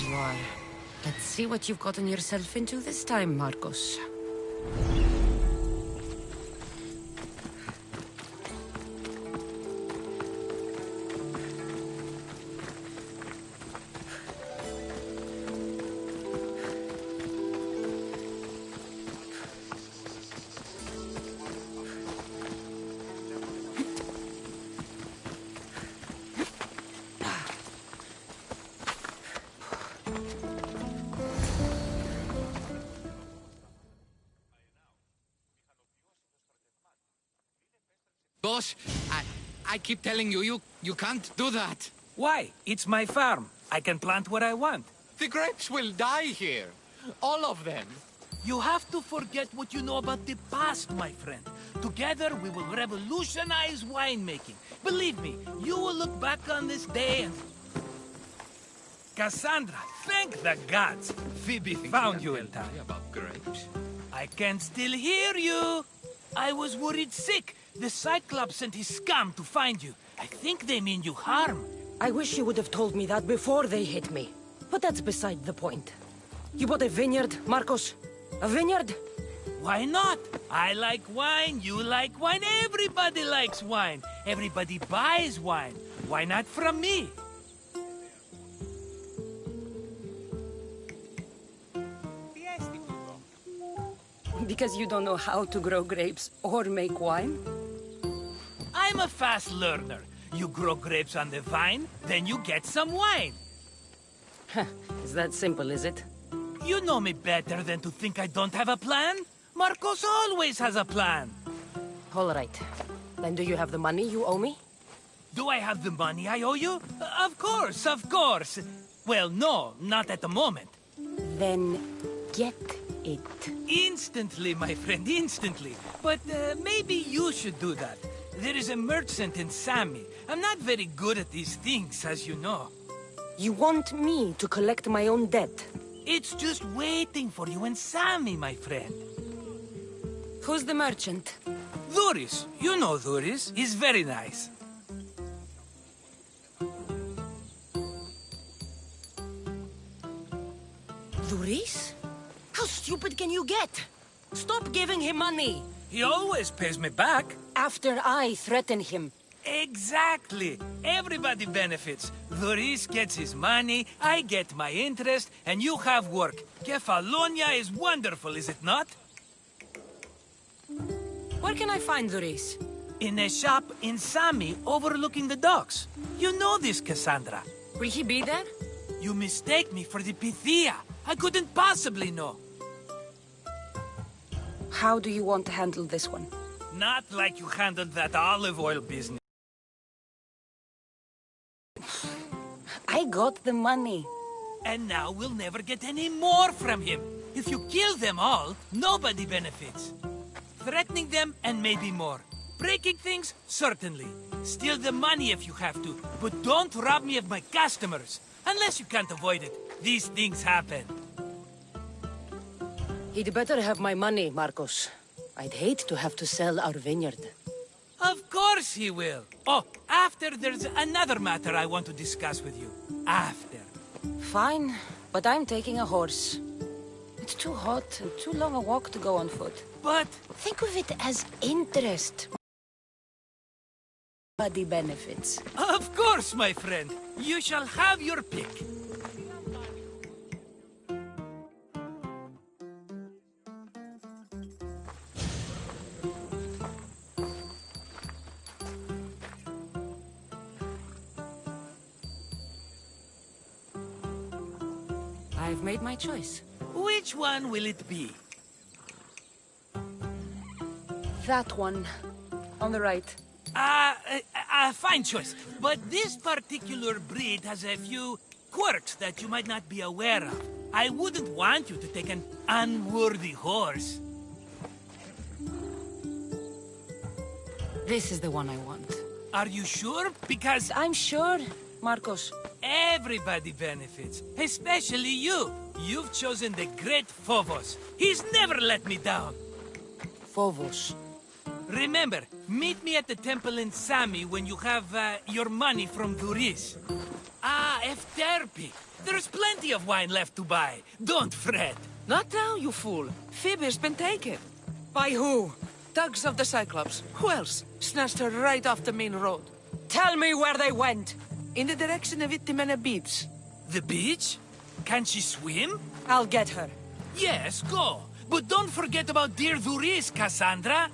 you are. Let's see what you've gotten yourself into this time, Marcos. Boss, I keep telling you, you can't do that. Why? It's my farm. I can plant what I want. The grapes will die here. All of them. You have to forget what you know about the past, my friend. Together, we will revolutionize winemaking. Believe me, you will look back on this day and... Cassandra, thank the gods. Phoebe found you in time. About grapes. I can still hear you. I was worried sick. The Cyclops sent his scum to find you. I think they mean you harm. I wish you would have told me that before they hit me. But that's beside the point. You bought a vineyard, Marcos? A vineyard? Why not? I like wine, you like wine, everybody likes wine. Everybody buys wine. Why not from me? Because you don't know how to grow grapes or make wine? I'm a fast learner. You grow grapes on the vine, then you get some wine. Is that simple, is it? You know me better than to think I don't have a plan. Marcos always has a plan. All right. Then do you have the money you owe me? Do I have the money I owe you? Of course, of course. Well, no, not at the moment. Then get it. Instantly, my friend, instantly. But maybe you should do that. There is a merchant in Sami. I'm not very good at these things, as you know. You want me to collect my own debt? It's just waiting for you in Sami, my friend. Who's the merchant? Duris. You know Duris. He's very nice. Duris? How stupid can you get? Stop giving him money! He always pays me back. After I threaten him. Exactly. Everybody benefits. Duris gets his money, I get my interest, and you have work. Kefalonia is wonderful, is it not? Where can I find Duris? In a shop in Sami overlooking the docks. You know this, Cassandra. Will he be there? You mistake me for the Pythia. I couldn't possibly know. How do you want to handle this one? Not like you handled that olive oil business. I got the money. And now we'll never get any more from him. If you kill them all, nobody benefits. Threatening them, and maybe more. Breaking things, certainly. Steal the money if you have to, but don't rob me of my customers. Unless you can't avoid it. These things happen. He'd better have my money, Marcos. I'd hate to have to sell our vineyard. Of course he will. Oh, after there's another matter I want to discuss with you. After. Fine, but I'm taking a horse. It's too hot and too long a walk to go on foot. But... Think of it as interest. Body benefits. Of course, my friend. You shall have your pick. I've made my choice. Which one will it be? That one. On the right. Fine choice. But this particular breed has a few quirks that you might not be aware of. I wouldn't want you to take an unworthy horse. This is the one I want. Are you sure? Because I'm sure, Marcos. everybody benefits, especially you. You've chosen the great Phobos. He's never let me down. Phobos. Remember, meet me at the temple in Sami when you have your money from Duris. Ah, F-therapy. There's plenty of wine left to buy. Don't fret. Not now, you fool. Phoebe has been taken. By who? Thugs of the Cyclops. Who else? Snatched her right off the main road. Tell me where they went. In the direction of Itimena Beach. The beach? Can she swim? I'll get her. Yes, go. But don't forget about dear Dhuris, Cassandra.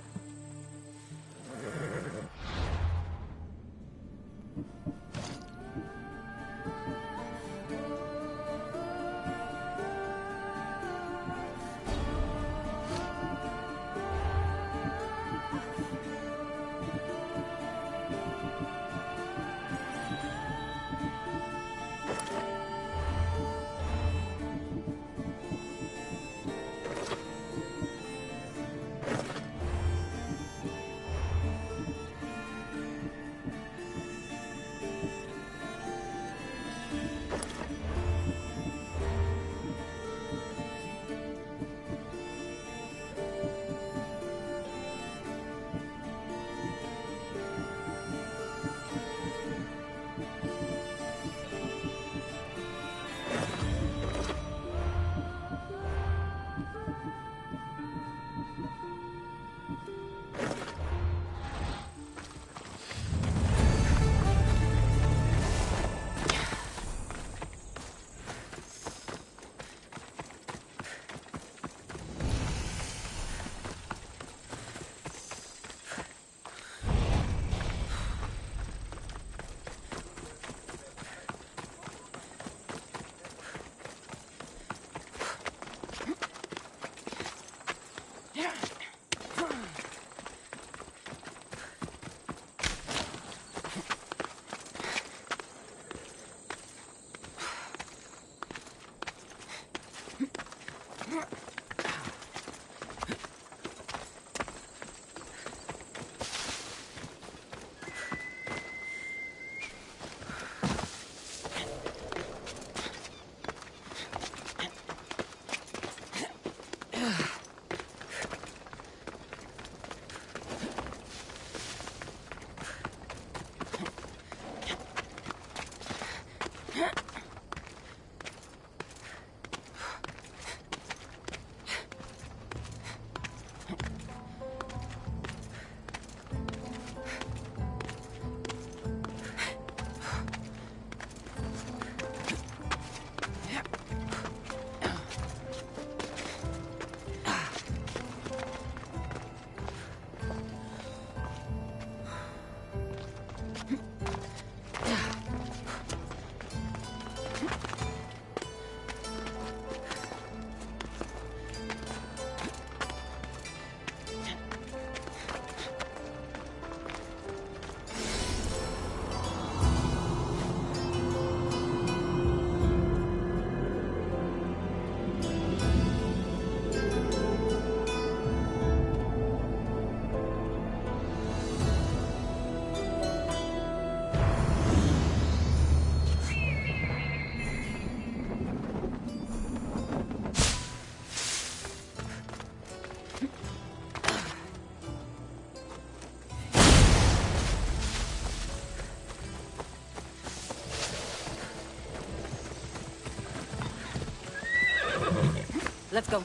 Let's go.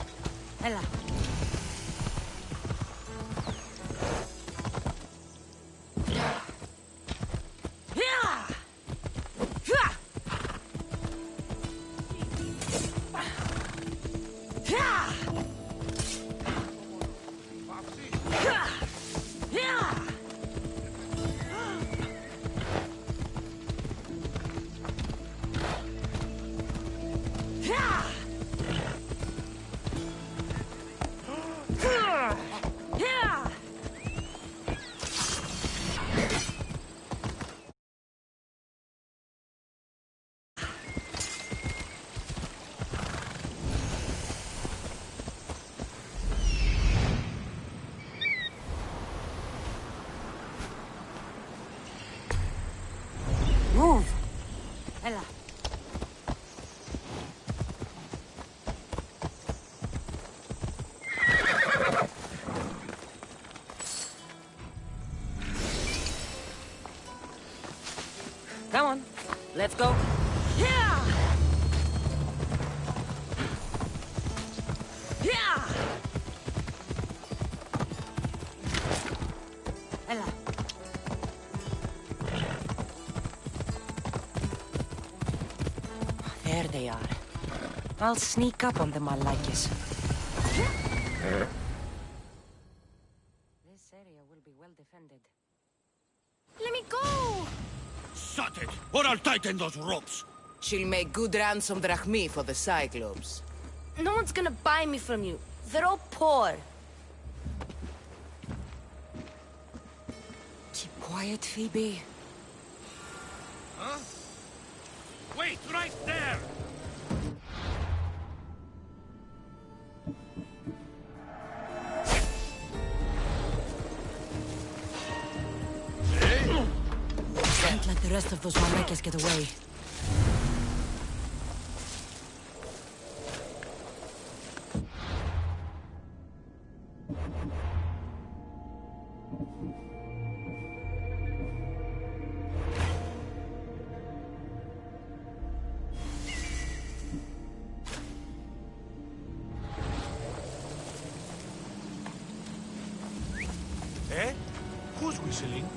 Ella. they are. I'll sneak up on them, I like it. This area will be well defended. Let me go! Shut it, or I'll tighten those ropes. She'll make good ransom drachmi for the Cyclops. No one's gonna buy me from you. They're all poor. Keep quiet, Phoebe. Huh? Wait, right there! Don't let the rest of those Malekes get away. Eh? Who's whistling?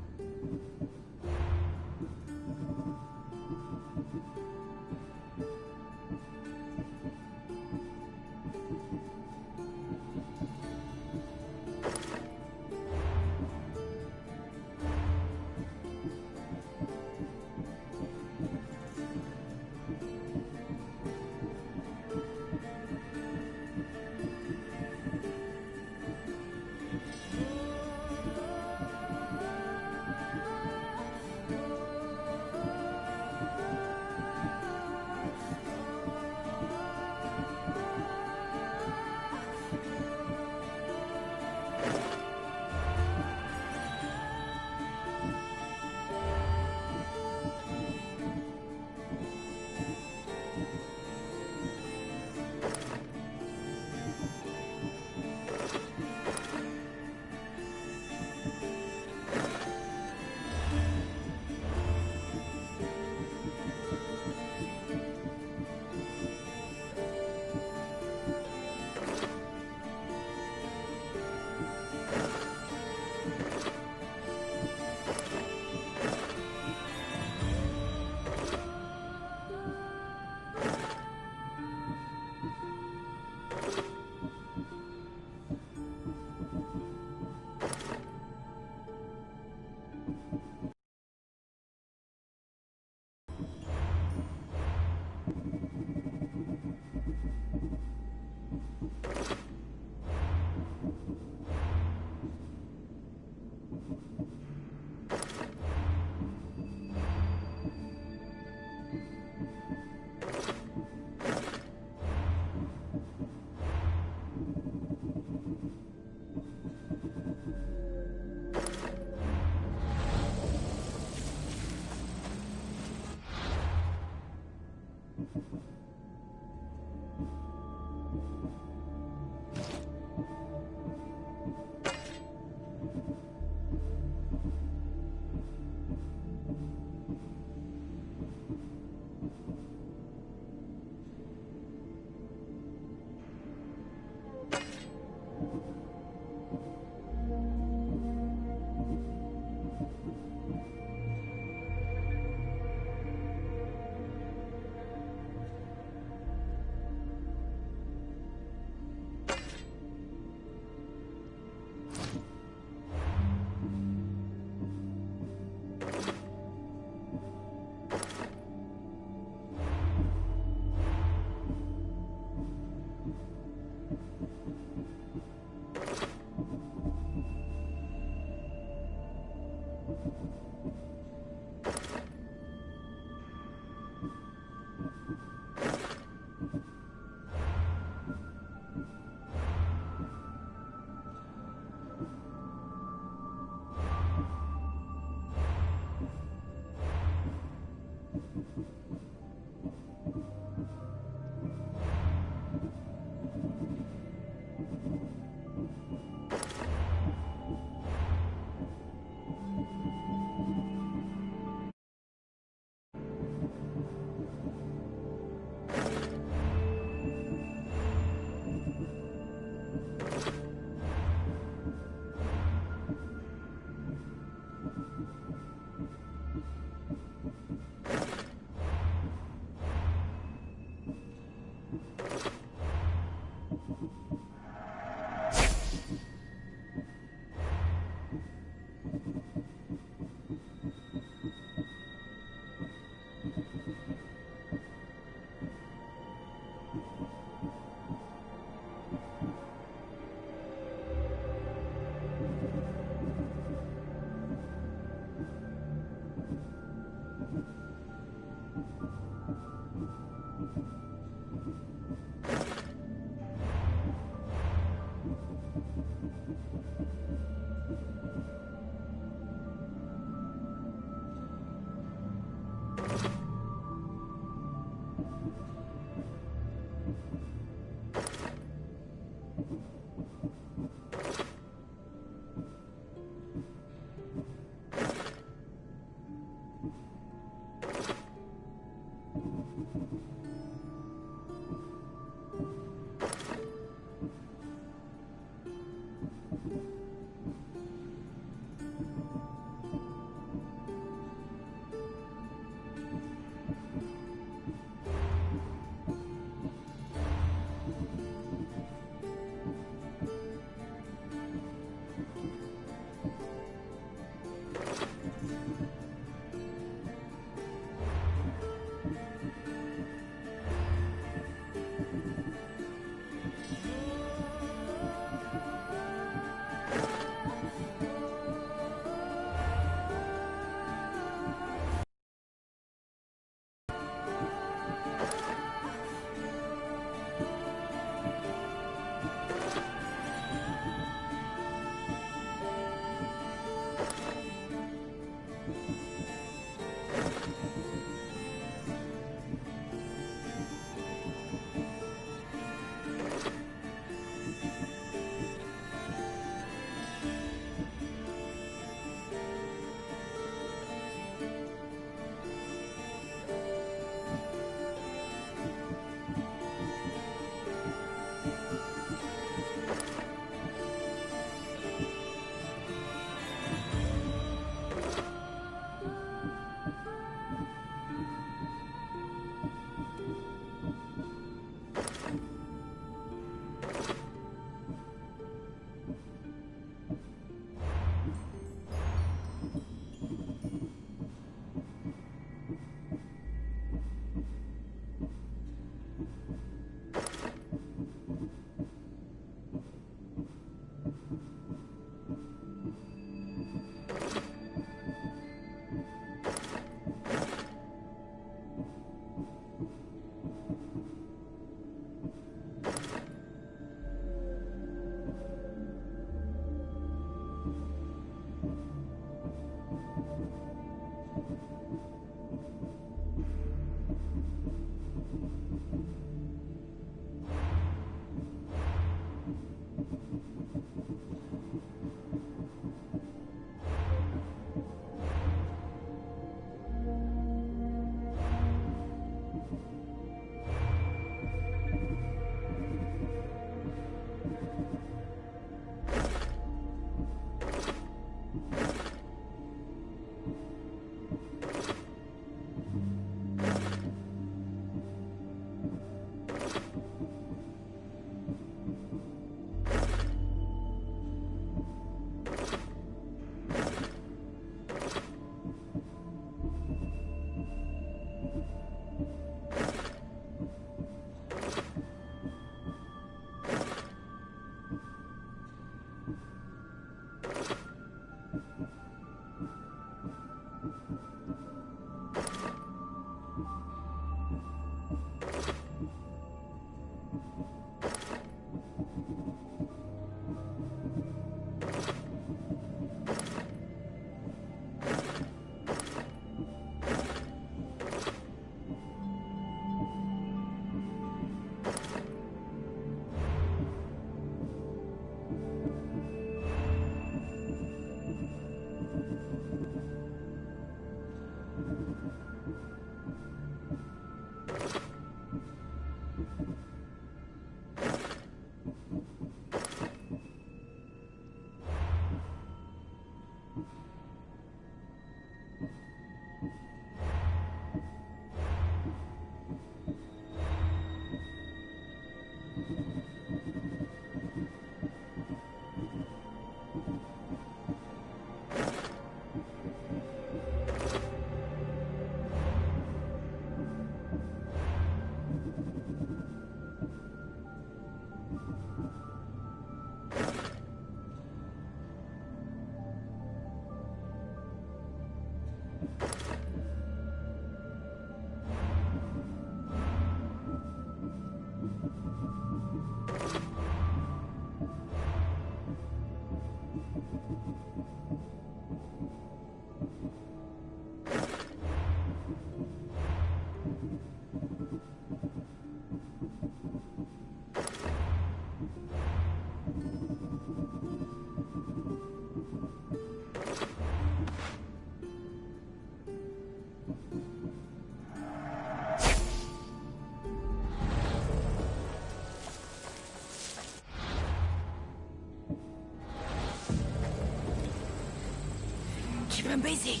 I'm busy.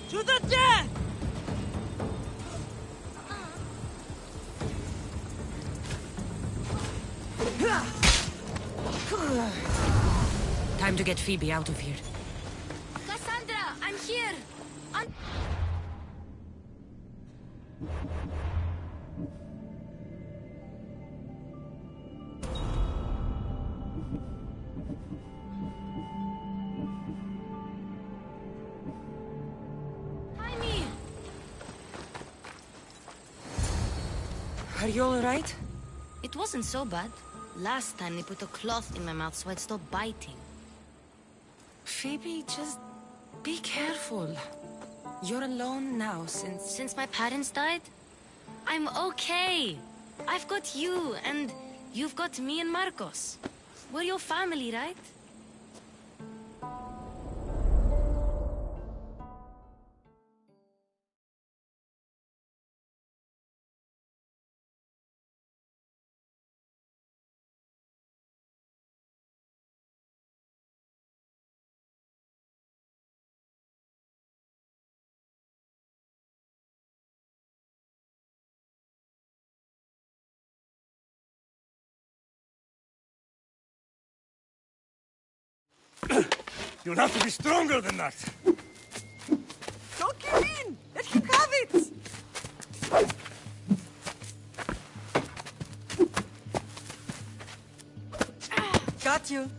To the death! Time to get Phoebe out of here. Cassandra, I'm here. Hi, me. Are you all right? It wasn't so bad. Last time they put a cloth in my mouth so I'd stop biting. Phoebe, just be careful. You're alone now Since my parents died, I'm okay. I've got you, and you've got me and Marcos. We're your family, right? You'll have to be stronger than that. Don't give in! Let him have it! Got you.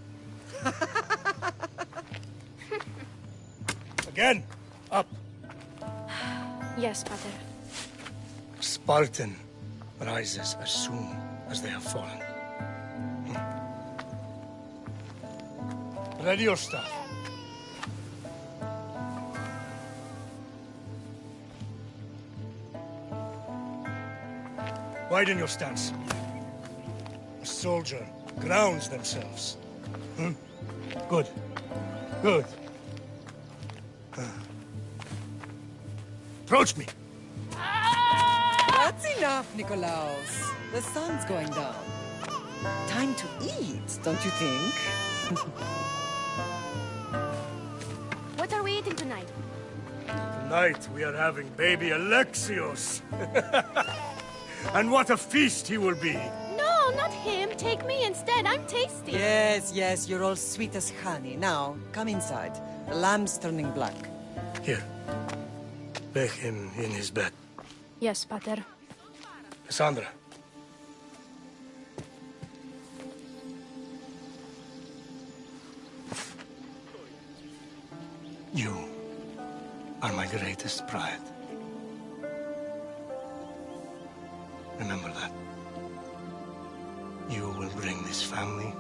Again. Up. Yes, Pater. Spartan rises as soon as they have fallen. Ready your staff. Widen your stance. A soldier grounds themselves. Good. Good. Approach me. That's enough, Nikolaos. The sun's going down. Time to eat, don't you think? What are we eating tonight? Tonight we are having baby Alexios. And what a feast he will be. No, not him. Take me instead. I'm tasty. Yes, yes, you're all sweet as honey. Now, come inside. The lamb's turning black. Here. Lay him in his bed. Yes, Pater. Cassandra. You are my greatest pride. Remember that. You will bring this family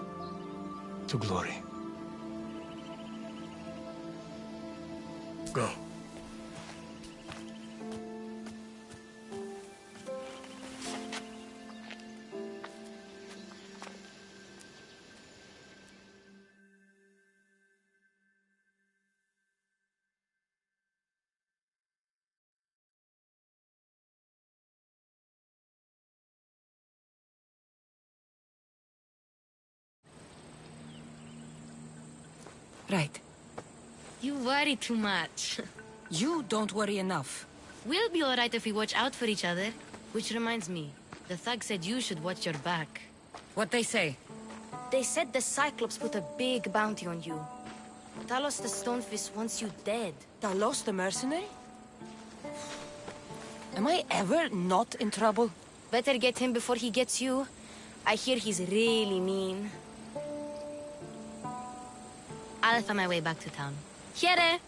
to glory. Go. Right. You worry too much. You don't worry enough. We'll be alright if we watch out for each other. Which reminds me, the thug said you should watch your back. What they say? They said the Cyclops put a big bounty on you. Talos the Stonefist wants you dead. Talos the mercenary? Am I ever not in trouble? Better get him before he gets you. I hear he's really mean. I'll find my way back to town. Here!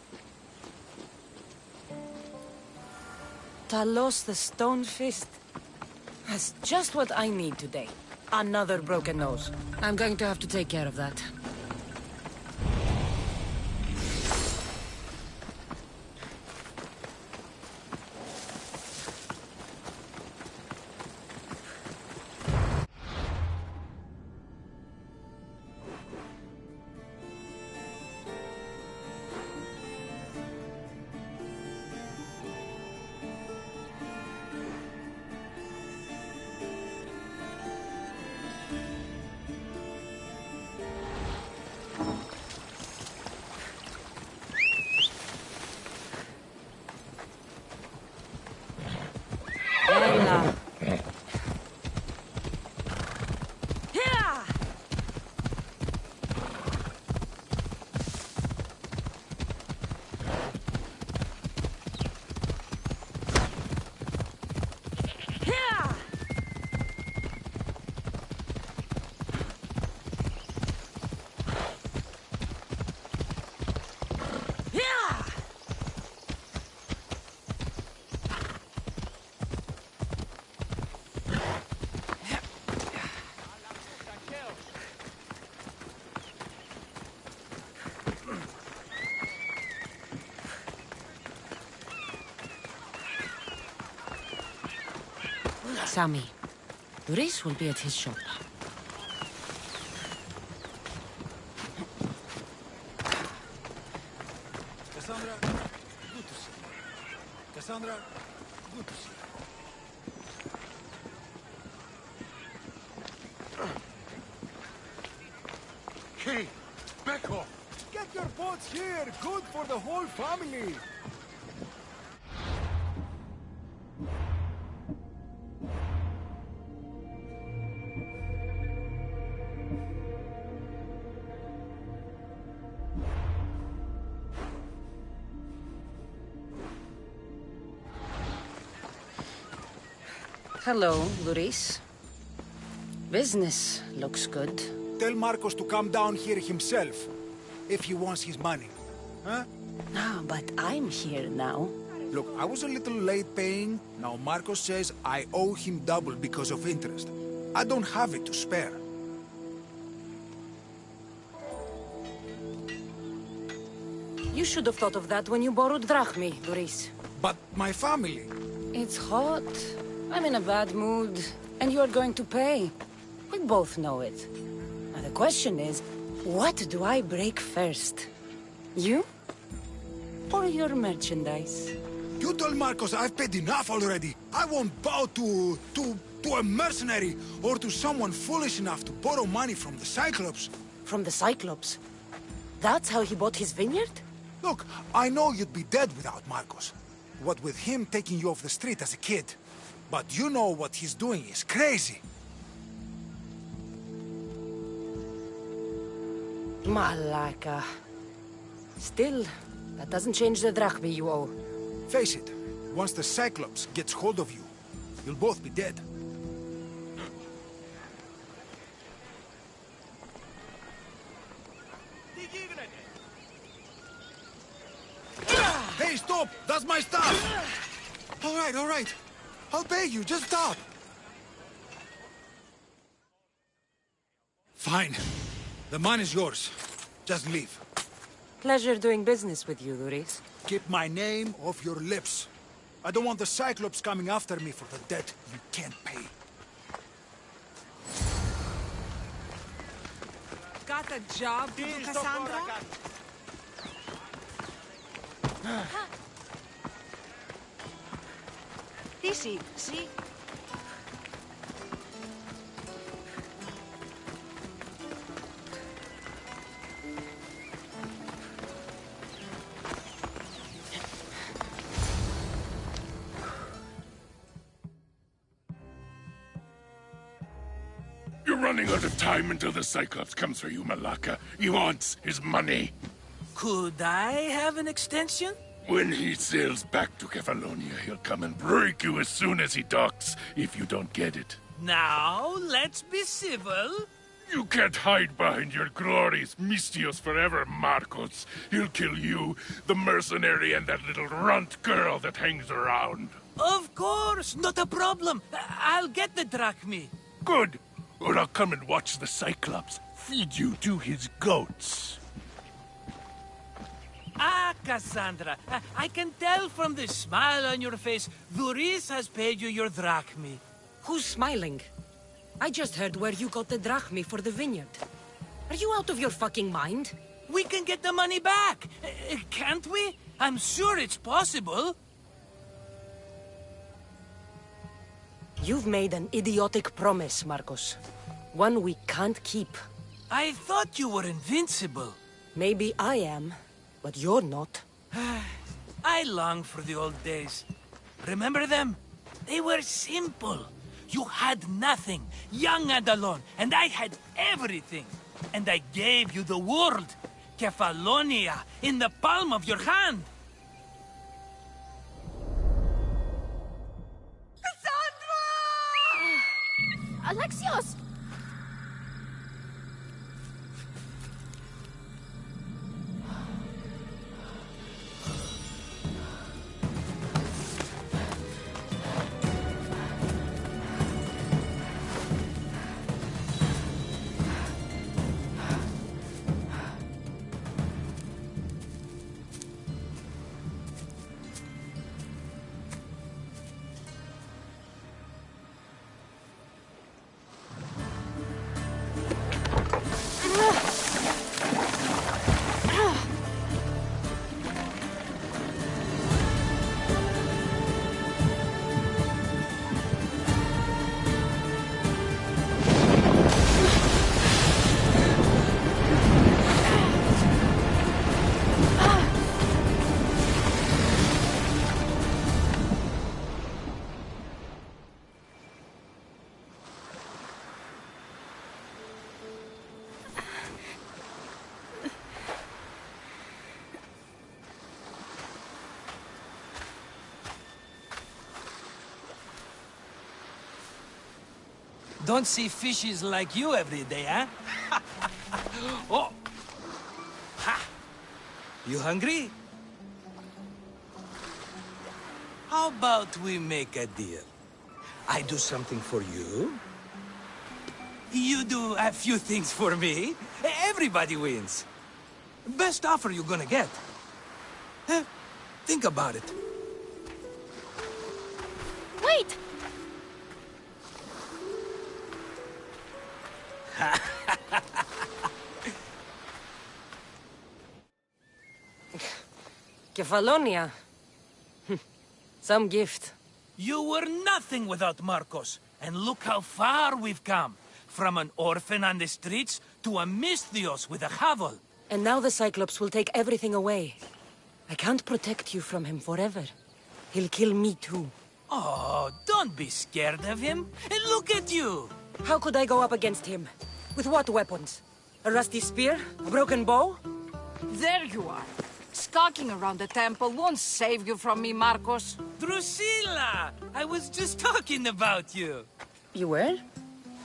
Talos the Stone Fist. That's just what I need today. Another broken nose. I'm going to have to take care of that. Sammy. Doris will be at his shop. Cassandra, good to see you. Cassandra, good to see you. Hey, back off! Get your boats here. Good for the whole family. Hello, Doris. Business looks good. Tell Marcos to come down here himself, if he wants his money. Huh? Ah, but I'm here now. Look, I was a little late paying. Now Marcos says I owe him double because of interest. I don't have it to spare. You should have thought of that when you borrowed drachmi, Doris. But my family... It's hot. I'm in a bad mood. And you're going to pay. We both know it. Now the question is, what do I break first? You? Or your merchandise? You told Marcos I've paid enough already. I won't bow to a mercenary or to someone foolish enough to borrow money from the Cyclops. From the Cyclops? That's how he bought his vineyard? Look, I know you'd be dead without Marcos. What with him taking you off the street as a kid. But you know what he's doing is crazy. Malaka. Still, that doesn't change the drachmi you owe. Face it, once the Cyclops gets hold of you, you'll both be dead. Hey, stop! That's my stuff! All right. I'll pay you, just stop! Fine. The money's yours. Just leave. Pleasure doing business with you, Doris. Keep my name off your lips. I don't want the Cyclops coming after me for the debt you can't pay. Got a job to do, Cassandra? Odyysey, see? You're running out of time until the Cyclops comes for you, Malaka. He wants his money. Could I have an extension? When he sails back to Kefalonia, he'll come and break you as soon as he docks, if you don't get it. Now, let's be civil. You can't hide behind your glories, Mistios forever, Marcos. He'll kill you, the mercenary, and that little runt girl that hangs around. Of course, not a problem. I'll get the drachmi. Good. Or I'll come and watch the Cyclops feed you to his goats. Ah, Cassandra, I can tell from the smile on your face, Doris has paid you your drachmi. Who's smiling? I just heard where you got the drachmi for the vineyard. Are you out of your fucking mind? We can get the money back, can't we? I'm sure it's possible. You've made an idiotic promise, Marcos. One we can't keep. I thought you were invincible. Maybe I am, but you're not. I long for the old days. Remember them? They were simple. You had nothing, young and alone, and I had everything. And I gave you the world, Kefalonia, in the palm of your hand. Alexios! Don't see fishes like you every day, huh? Oh! Ha! You hungry? How about we make a deal? I do something for you. You do a few things for me. Everybody wins. Best offer you're gonna get. Think about it. Wait! Kefalonia. Some gift. You were nothing without Marcos. And look how far we've come. From an orphan on the streets to a Misthios with a hovel. And now the Cyclops will take everything away. I can't protect you from him forever. He'll kill me too. Oh, don't be scared of him. And look at you. How could I go up against him? With what weapons? A rusty spear? A broken bow? There you are. Skulking around the temple won't save you from me, Marcos. Drusilla! I was just talking about you. You were?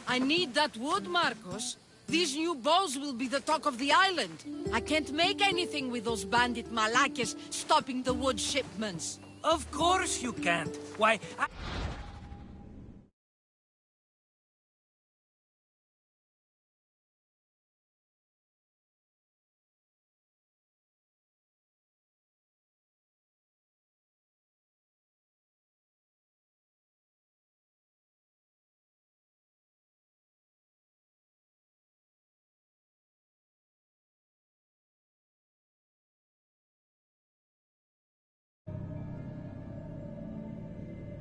I need that wood, Marcos. These new bows will be the talk of the island. I can't make anything with those bandit malakes stopping the wood shipments. Of course you can't. Why, I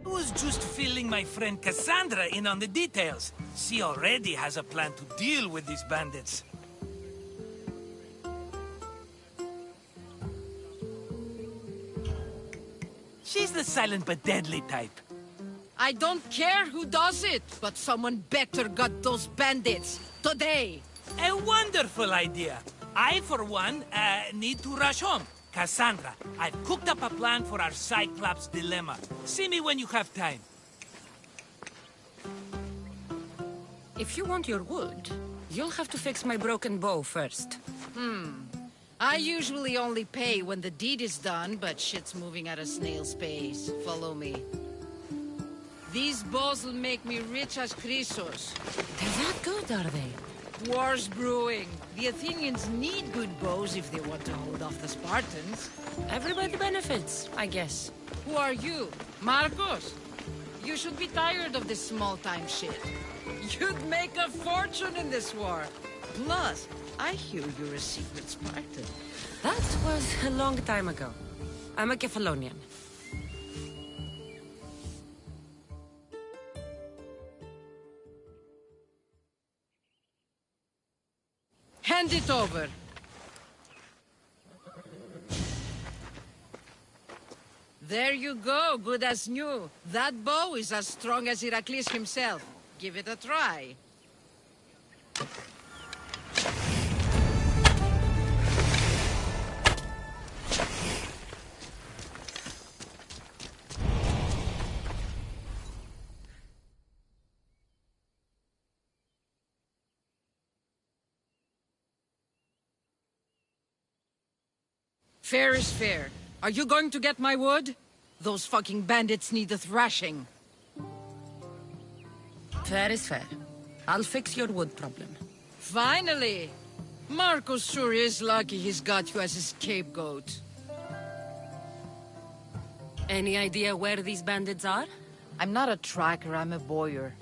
was just filling my friend Cassandra in on the details. She already has a plan to deal with these bandits. She's the silent but deadly type. I don't care who does it, but someone better got those bandits. Today. A wonderful idea. I, for one, need to rush home. Cassandra, I've cooked up a plan for our Cyclops dilemma. See me when you have time. If you want your wood, you'll have to fix my broken bow first. I usually only pay when the deed is done, but shit's moving at a snail's pace. Follow me. These bows will make me rich as Chrysos. They're that good, are they? War's brewing. The Athenians need good bows if they want to hold off the Spartans. Everybody benefits, I guess. Who are you? Marcos? You should be tired of this small-time shit. You'd make a fortune in this war. Plus, I hear you're a secret Spartan. That was a long time ago. I'm a Kefalonian. Hand it over. There you go, good as new. That bow is as strong as Heracles himself. Give it a try. Fair is fair. Are you going to get my wood? Those fucking bandits need a thrashing. Fair is fair. I'll fix your wood problem. Finally! Marcos sure is lucky he's got you as his scapegoat. Any idea where these bandits are? I'm not a tracker, I'm a boyer.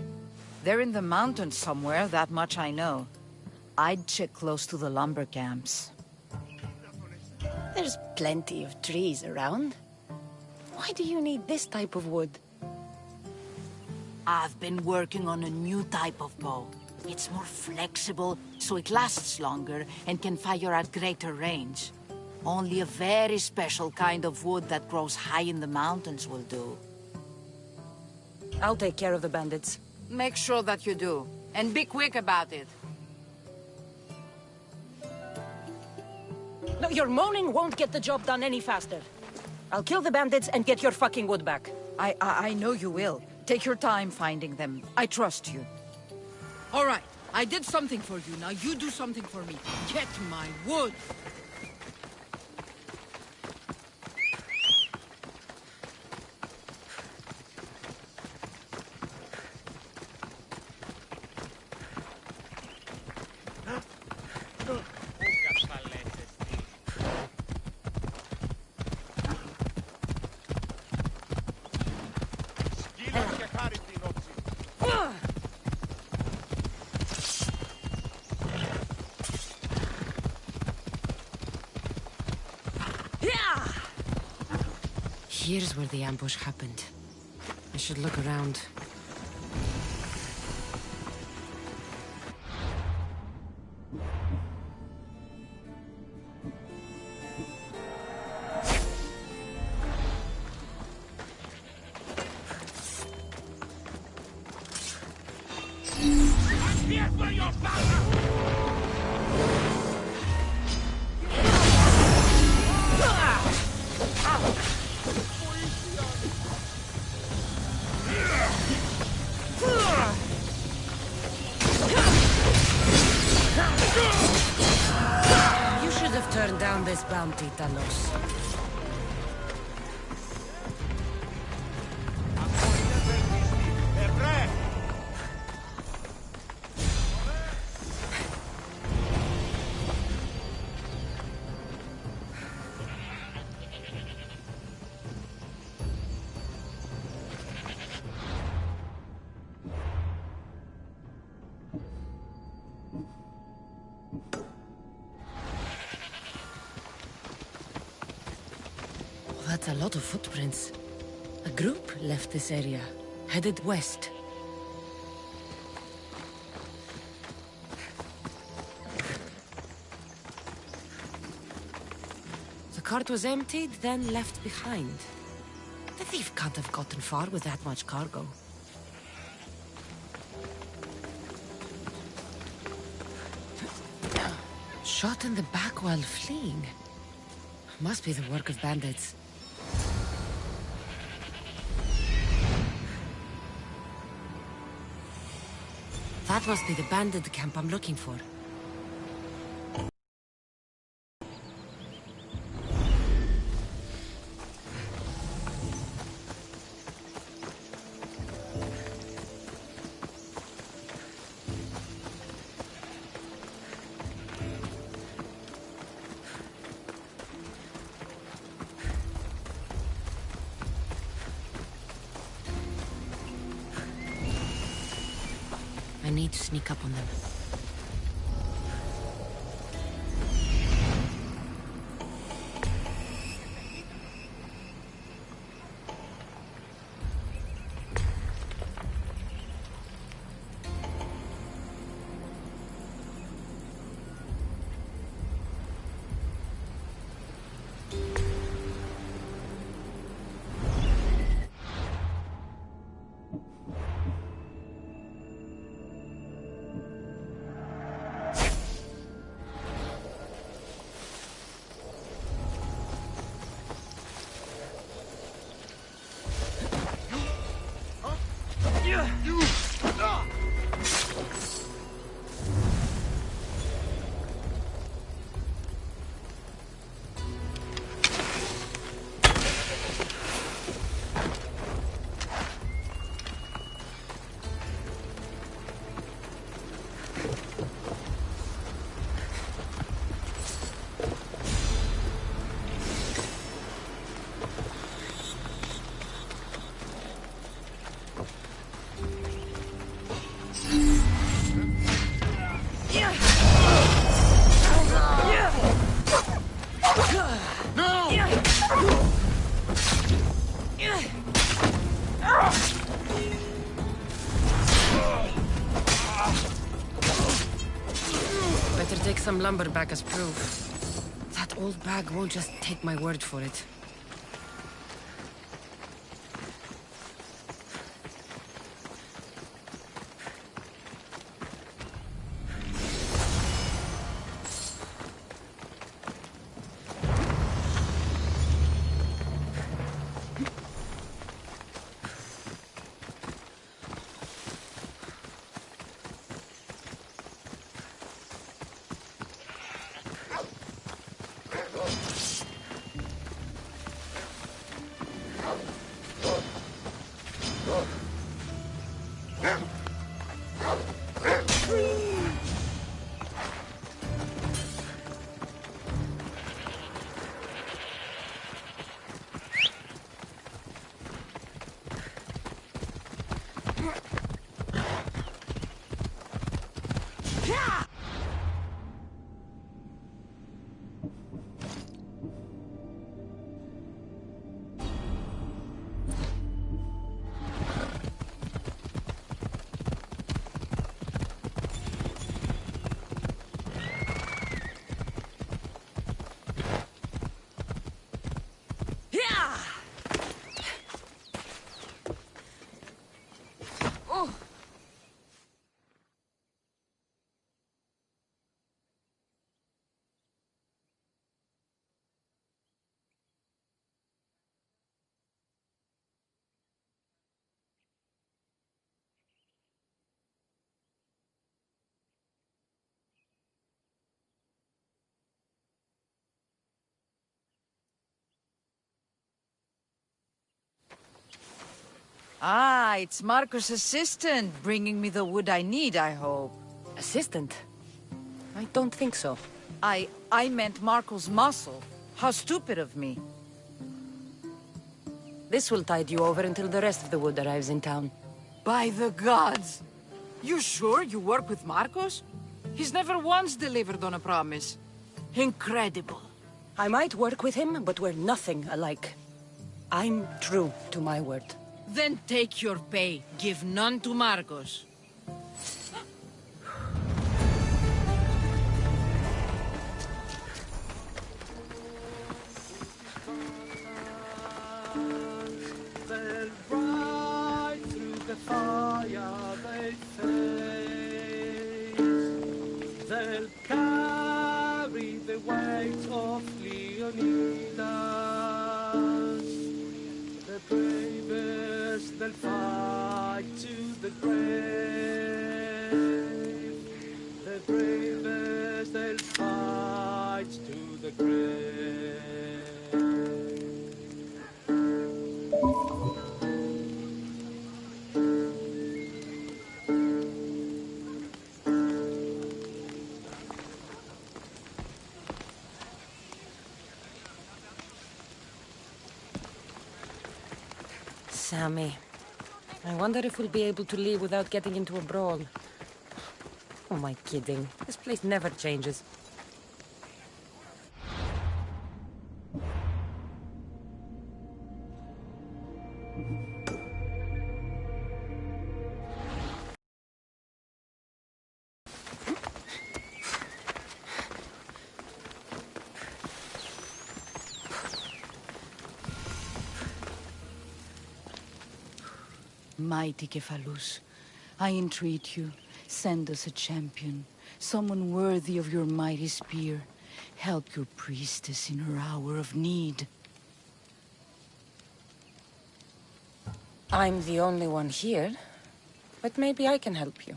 They're in the mountains somewhere, that much I know. I'd check close to the lumber camps. There's plenty of trees around. Why do you need this type of wood? I've been working on a new type of bow. It's more flexible, so it lasts longer and can fire at greater range. Only a very special kind of wood that grows high in the mountains will do. I'll take care of the bandits. Make sure that you do. And be quick about it. No, your moaning won't get the job done any faster. I'll kill the bandits and get your fucking wood back. I know you will. Take your time finding them. I trust you. All right, I did something for you. Now you do something for me. Get my wood. Here's where the ambush happened. I should look around. You should have turned down this bounty, Talos. That's a lot of footprints. A group left this area, headed west. The cart was emptied, then left behind. The thief can't have gotten far with that much cargo. Shot in the back while fleeing. Must be the work of bandits. That must be the bandit camp I'm looking for. I need to sneak up on them. Better take some lumber back as proof. That old bag won't just take my word for it. Ah, it's Marco's assistant, bringing me the wood I need, I hope. Assistant? I don't think so. I meant Marco's muscle. How stupid of me. This will tide you over until the rest of the wood arrives in town. By the gods! You sure you work with Marcos? He's never once delivered on a promise. Incredible. I might work with him, but we're nothing alike. I'm true to my word. Then take your pay. Give none to Marcos. They'll ride through the fire they face. They'll carry the weight of Leonidas. The bravest, they'll fight to the grave. The bravest, they'll fight to the grave. Sammy. I wonder if we'll be able to leave without getting into a brawl. Oh, am I kidding? This place never changes. Mighty Cephalus, I entreat you, send us a champion, someone worthy of your mighty spear. Help your priestess in her hour of need. I'm the only one here, but maybe I can help you.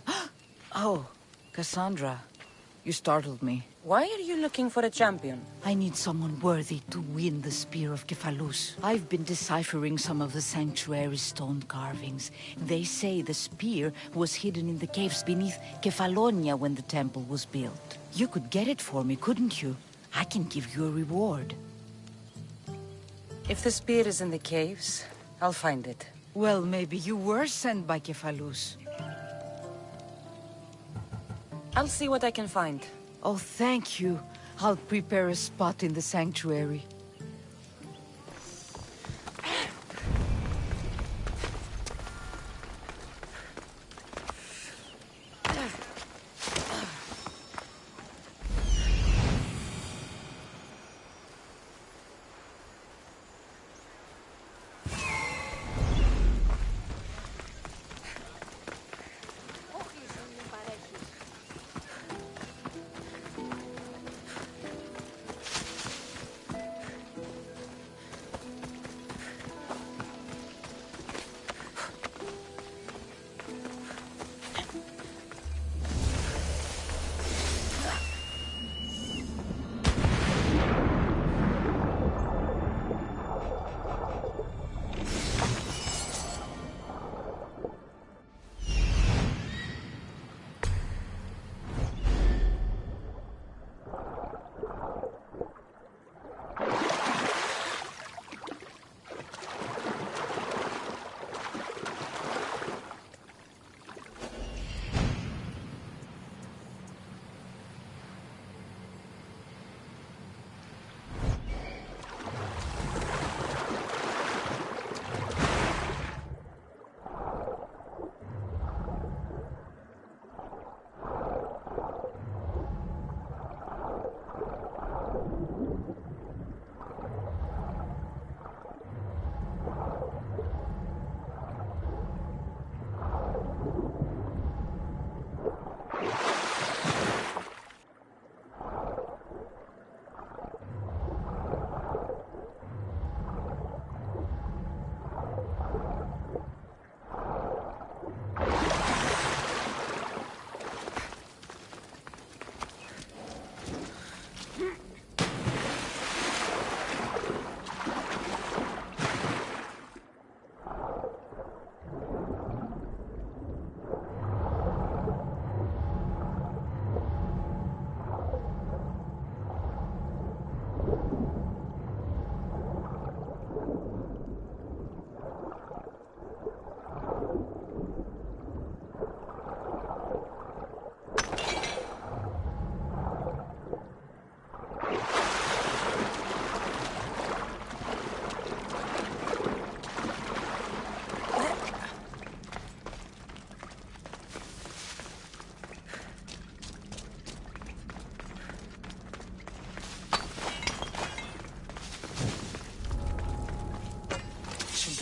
Oh, Cassandra, you startled me. Why are you looking for a champion? I need someone worthy to win the spear of Cephalus. I've been deciphering some of the sanctuary's stone carvings. They say the spear was hidden in the caves beneath Kefalonia when the temple was built. You could get it for me, couldn't you? I can give you a reward. If the spear is in the caves, I'll find it. Well, maybe you were sent by Cephalus. I'll see what I can find. Oh, thank you. I'll prepare a spot in the sanctuary.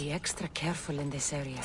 be extra careful in this area.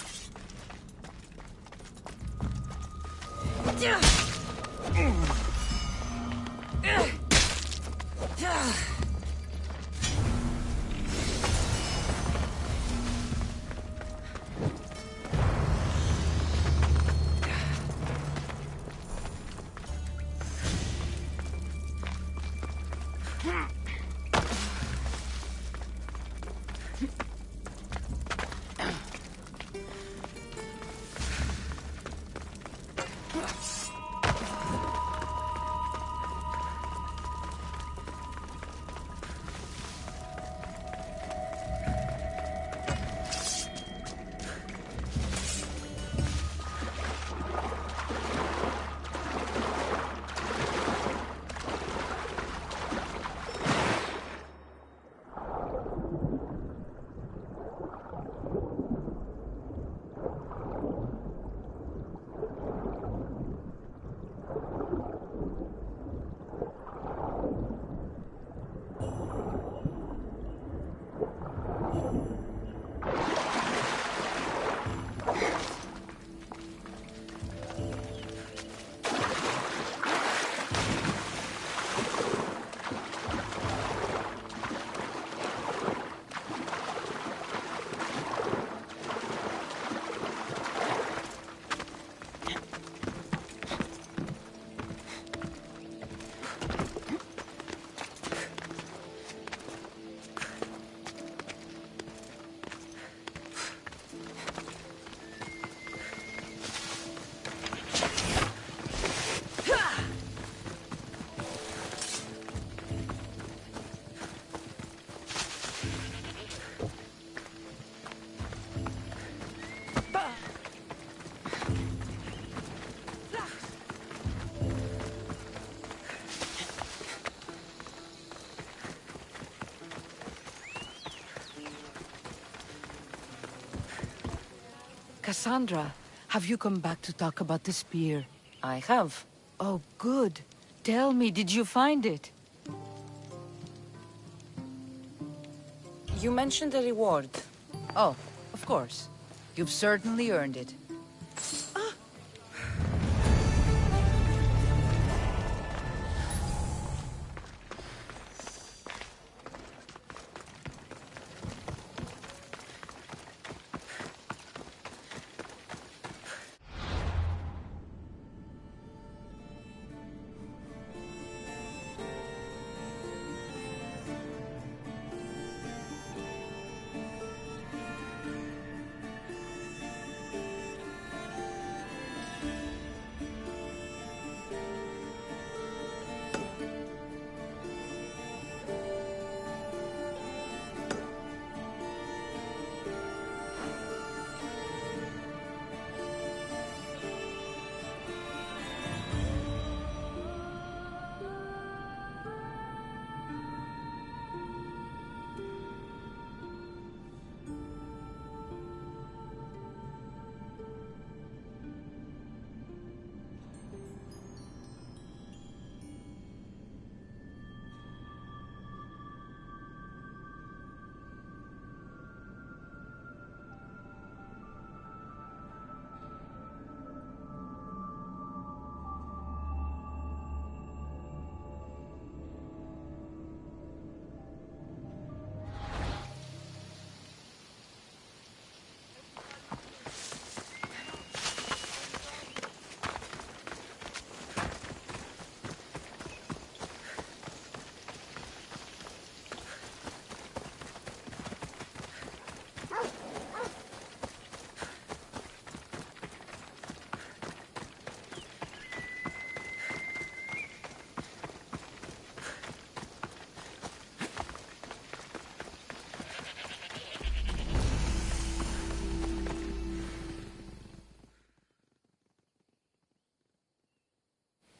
Cassandra, have you come back to talk about the spear? I have. Oh, good. Tell me, did you find it? You mentioned a reward. Oh, of course. You've certainly earned it.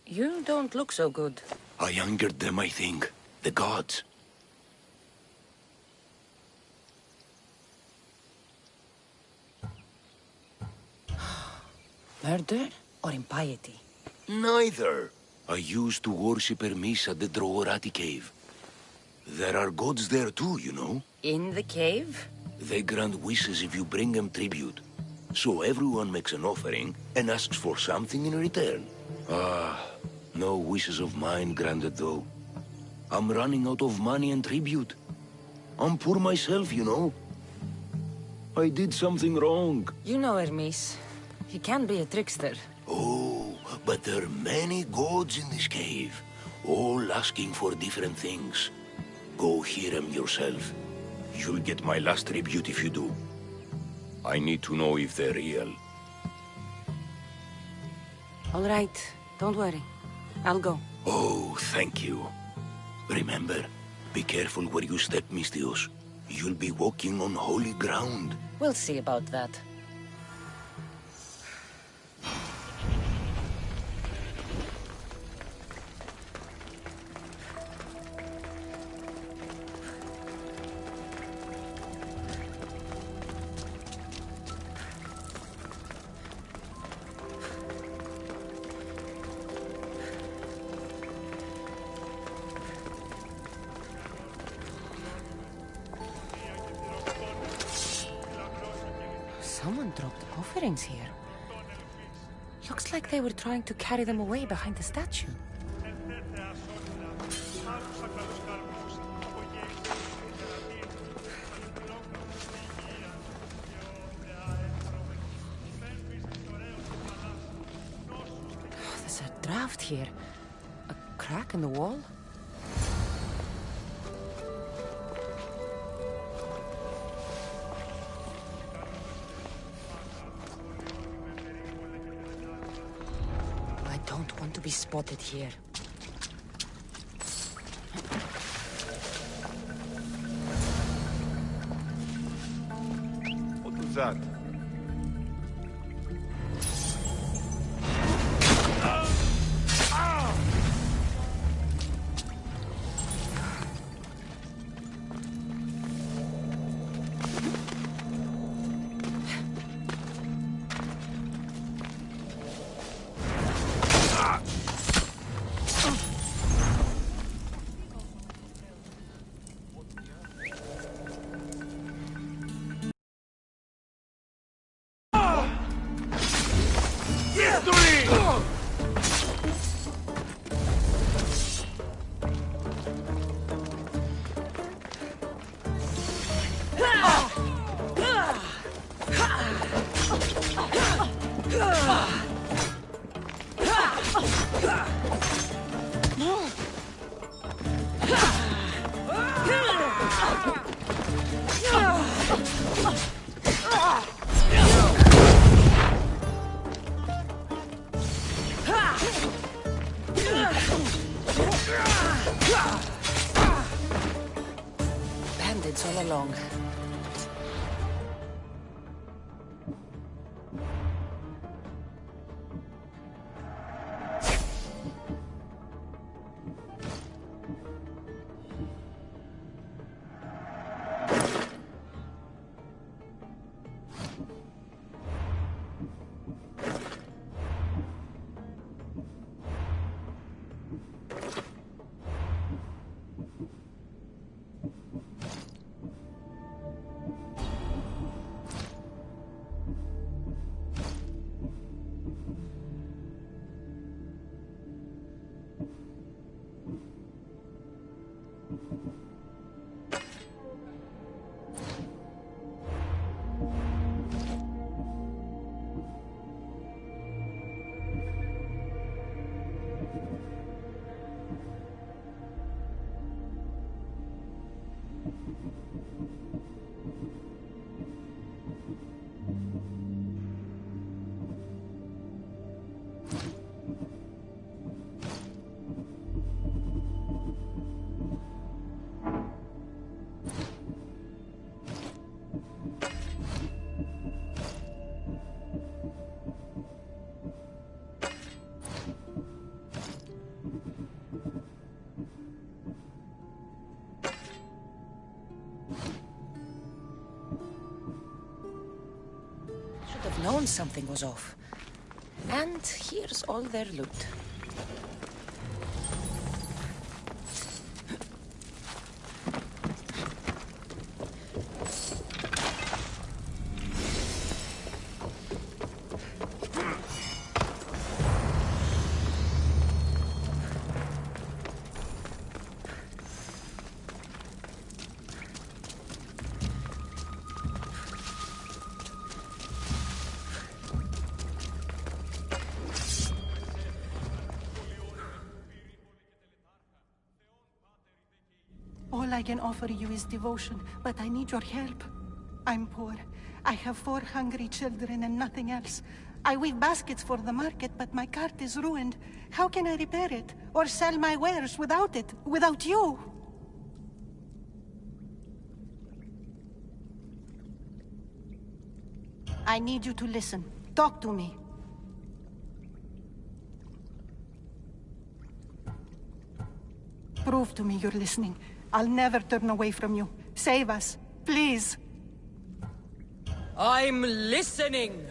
You don't look so good. I angered them, I think. The gods. Murder or impiety? Neither. I used to worship Hermes at the Droorati cave. There are gods there too, you know. In the cave? They grant wishes if you bring them tribute. So everyone makes an offering and asks for something in return. Ah, no wishes of mine granted though. I'm running out of money and tribute. I'm poor myself, you know. I did something wrong. You know Hermes. He can be a trickster. Oh, but there are many gods in this cave, all asking for different things. Go hear them yourself. You'll get my last tribute if you do. I need to know if they're real. All right, don't worry. I'll go. Oh, thank you. Remember, be careful where you step, Mistios. You'll be walking on holy ground. We'll see about that. Someone dropped offerings here. Looks like they were trying to carry them away behind the statue. There's a draft here. A crack in the wall? I don't want to be spotted here. What was that? Bandits all along. Should have known something was off. And here's all their loot. All I can offer you is devotion, but I need your help. I'm poor. I have 4 hungry children and nothing else. I weave baskets for the market, but my cart is ruined. How can I repair it? Or sell my wares without it? Without you? I need you to listen. Talk to me. Prove to me you're listening. I'll never turn away from you. Save us, please. I'm listening,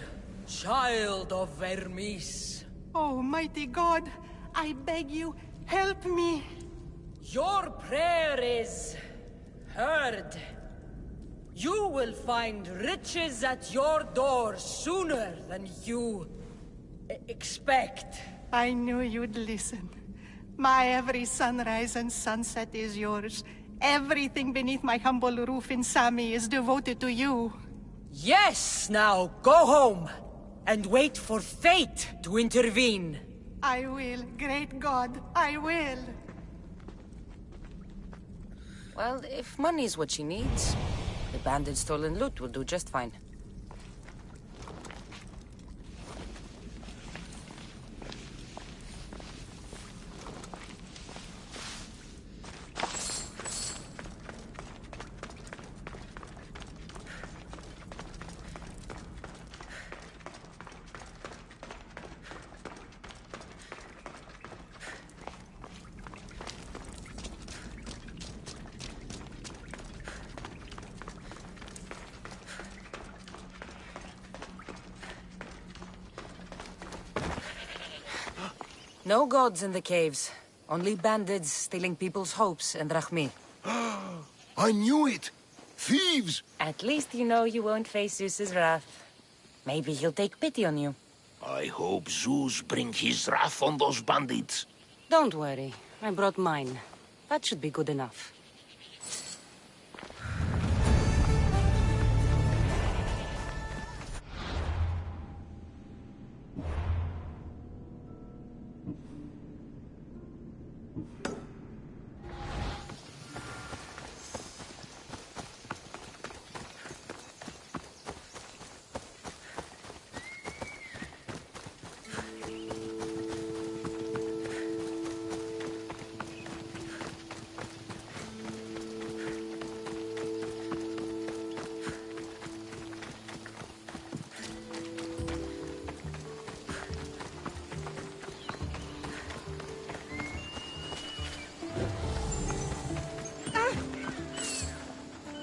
child of Vermis. Oh, mighty God, I beg you, help me. Your prayer is heard. You will find riches at your door sooner than you expect. I knew you'd listen. My every sunrise and sunset is yours. Everything beneath my humble roof in Sami is devoted to you. Yes, now go home and wait for fate to intervene. I will, great God, I will. Well, if money's what she needs, the banded stolen loot will do just fine. No gods in the caves. Only bandits stealing people's hopes and Rahmi. I knew it! Thieves! At least you know you won't face Zeus's wrath. Maybe he'll take pity on you. I hope Zeus brings his wrath on those bandits. Don't worry. I brought mine. That should be good enough.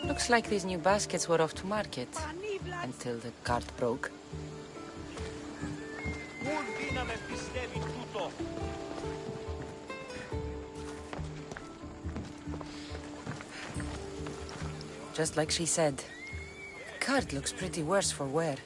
Looks like these new baskets were off to market. Until the cart broke. Just like she said. The cart looks pretty worse for wear.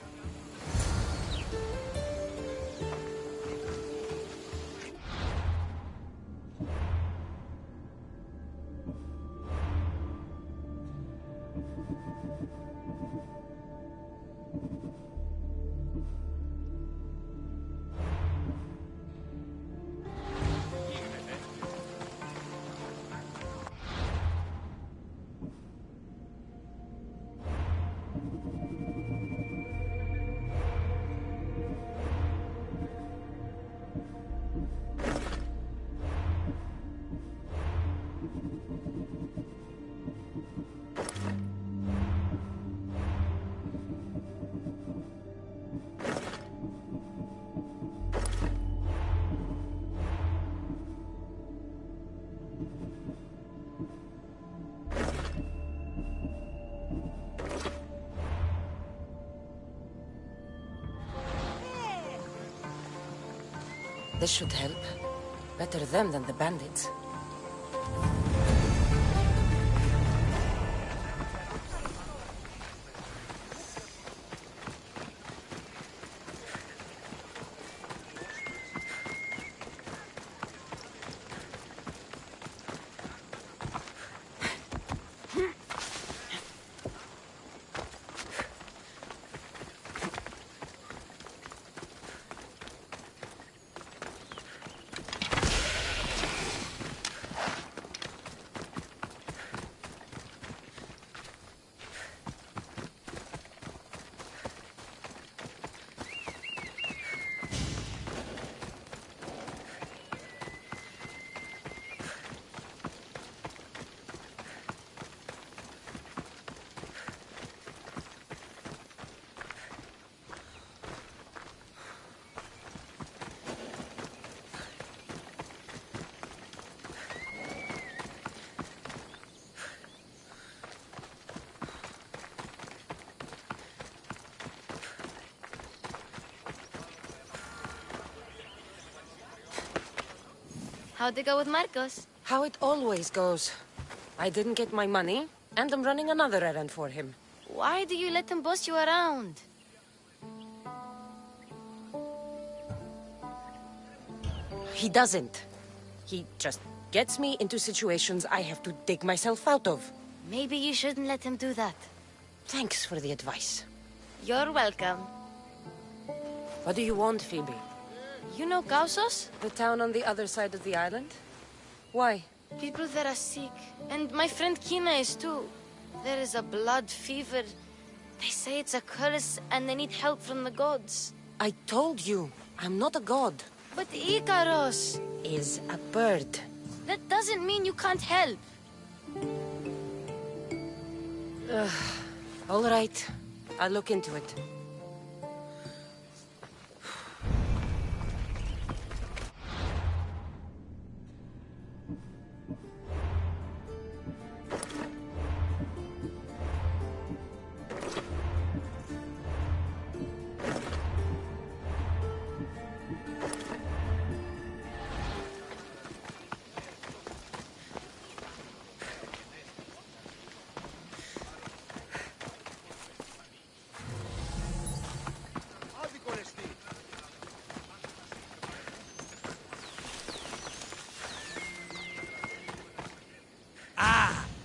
This should help. Better them than the bandits. How'd it go with Marcos? How it always goes. I didn't get my money, and I'm running another errand for him. Why do you let him boss you around? He doesn't. He just gets me into situations I have to dig myself out of. Maybe you shouldn't let him do that. Thanks for the advice. You're welcome. What do you want, Phoebe? You know Causos? The town on the other side of the island? Why? People there are sick. And my friend Kina is too. There is a blood fever. They say it's a curse and they need help from the gods. I told you, I'm not a god. But Icaros is a bird. That doesn't mean you can't help. All right. I'll look into it.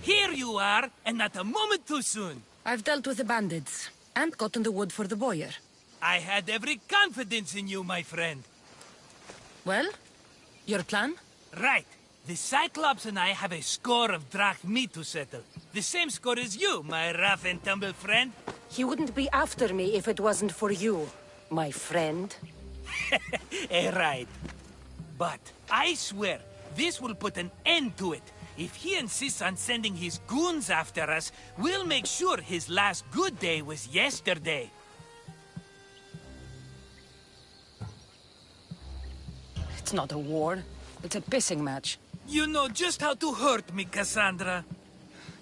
Here you are, and not a moment too soon. I've dealt with the bandits, and gotten the wood for the boiler. I had every confidence in you, my friend. Well, your plan? Right. The Cyclops and I have a score of drachmi to settle. The same score as you, my rough and tumble friend. He wouldn't be after me if it wasn't for you, my friend. Right. But I swear, this will put an end to it. If he insists on sending his goons after us, we'll make sure his last good day was yesterday. It's not a war. It's a pissing match. You know just how to hurt me, Cassandra.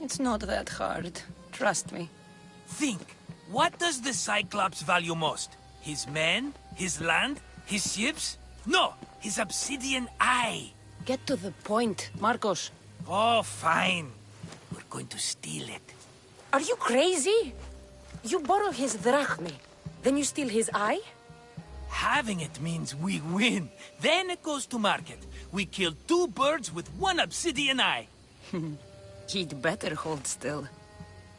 It's not that hard. Trust me. Think. What does the Cyclops value most? His men? His land? His ships? No! His obsidian eye! Get to the point, Marcos. Oh, fine. We're going to steal it. Are you crazy? You borrow his drachmi, then you steal his eye? Having it means we win. Then it goes to market. We kill 2 birds with 1 obsidian eye. He'd better hold still.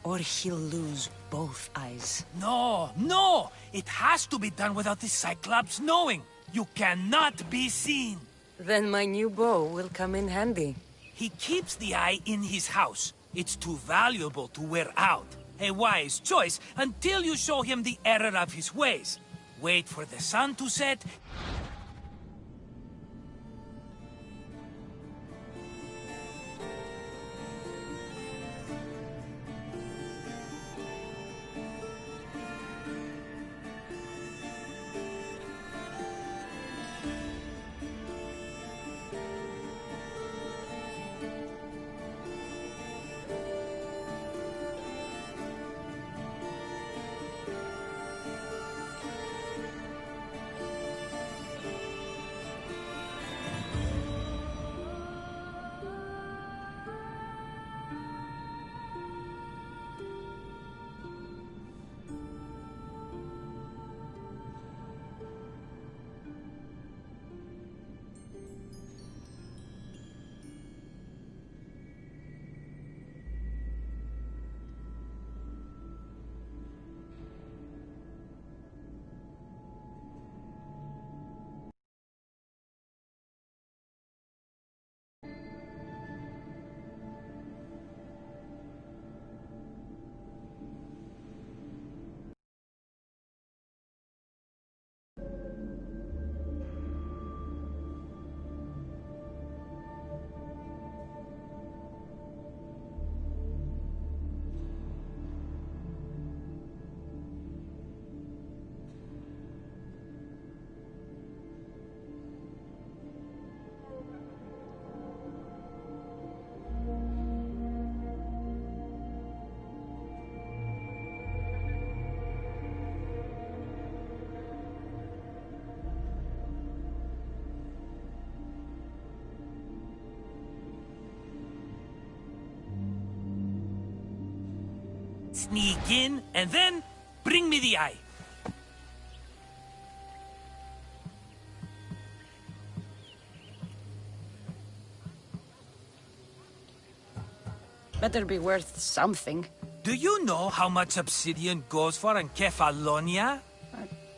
Or he'll lose both eyes. No! It has to be done without the Cyclops knowing. You cannot be seen. Then my new bow will come in handy. He keeps the eye in his house. It's too valuable to wear out. A wise choice until you show him the error of his ways. Wait for the sun to set. Sneak in, and then bring me the eye. Better be worth something. Do you know how much obsidian goes for in Kefalonia?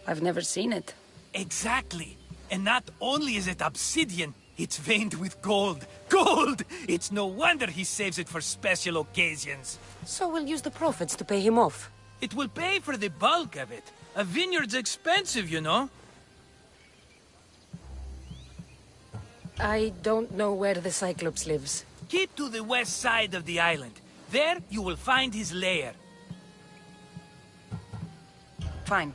I've never seen it. Exactly. And not only is it obsidian, it's veined with gold. Gold! It's no wonder he saves it for special occasions. So we'll use the profits to pay him off. It will pay for the bulk of it. A vineyard's expensive, you know. I don't know where the Cyclops lives. Keep to the west side of the island. There, you will find his lair. Fine.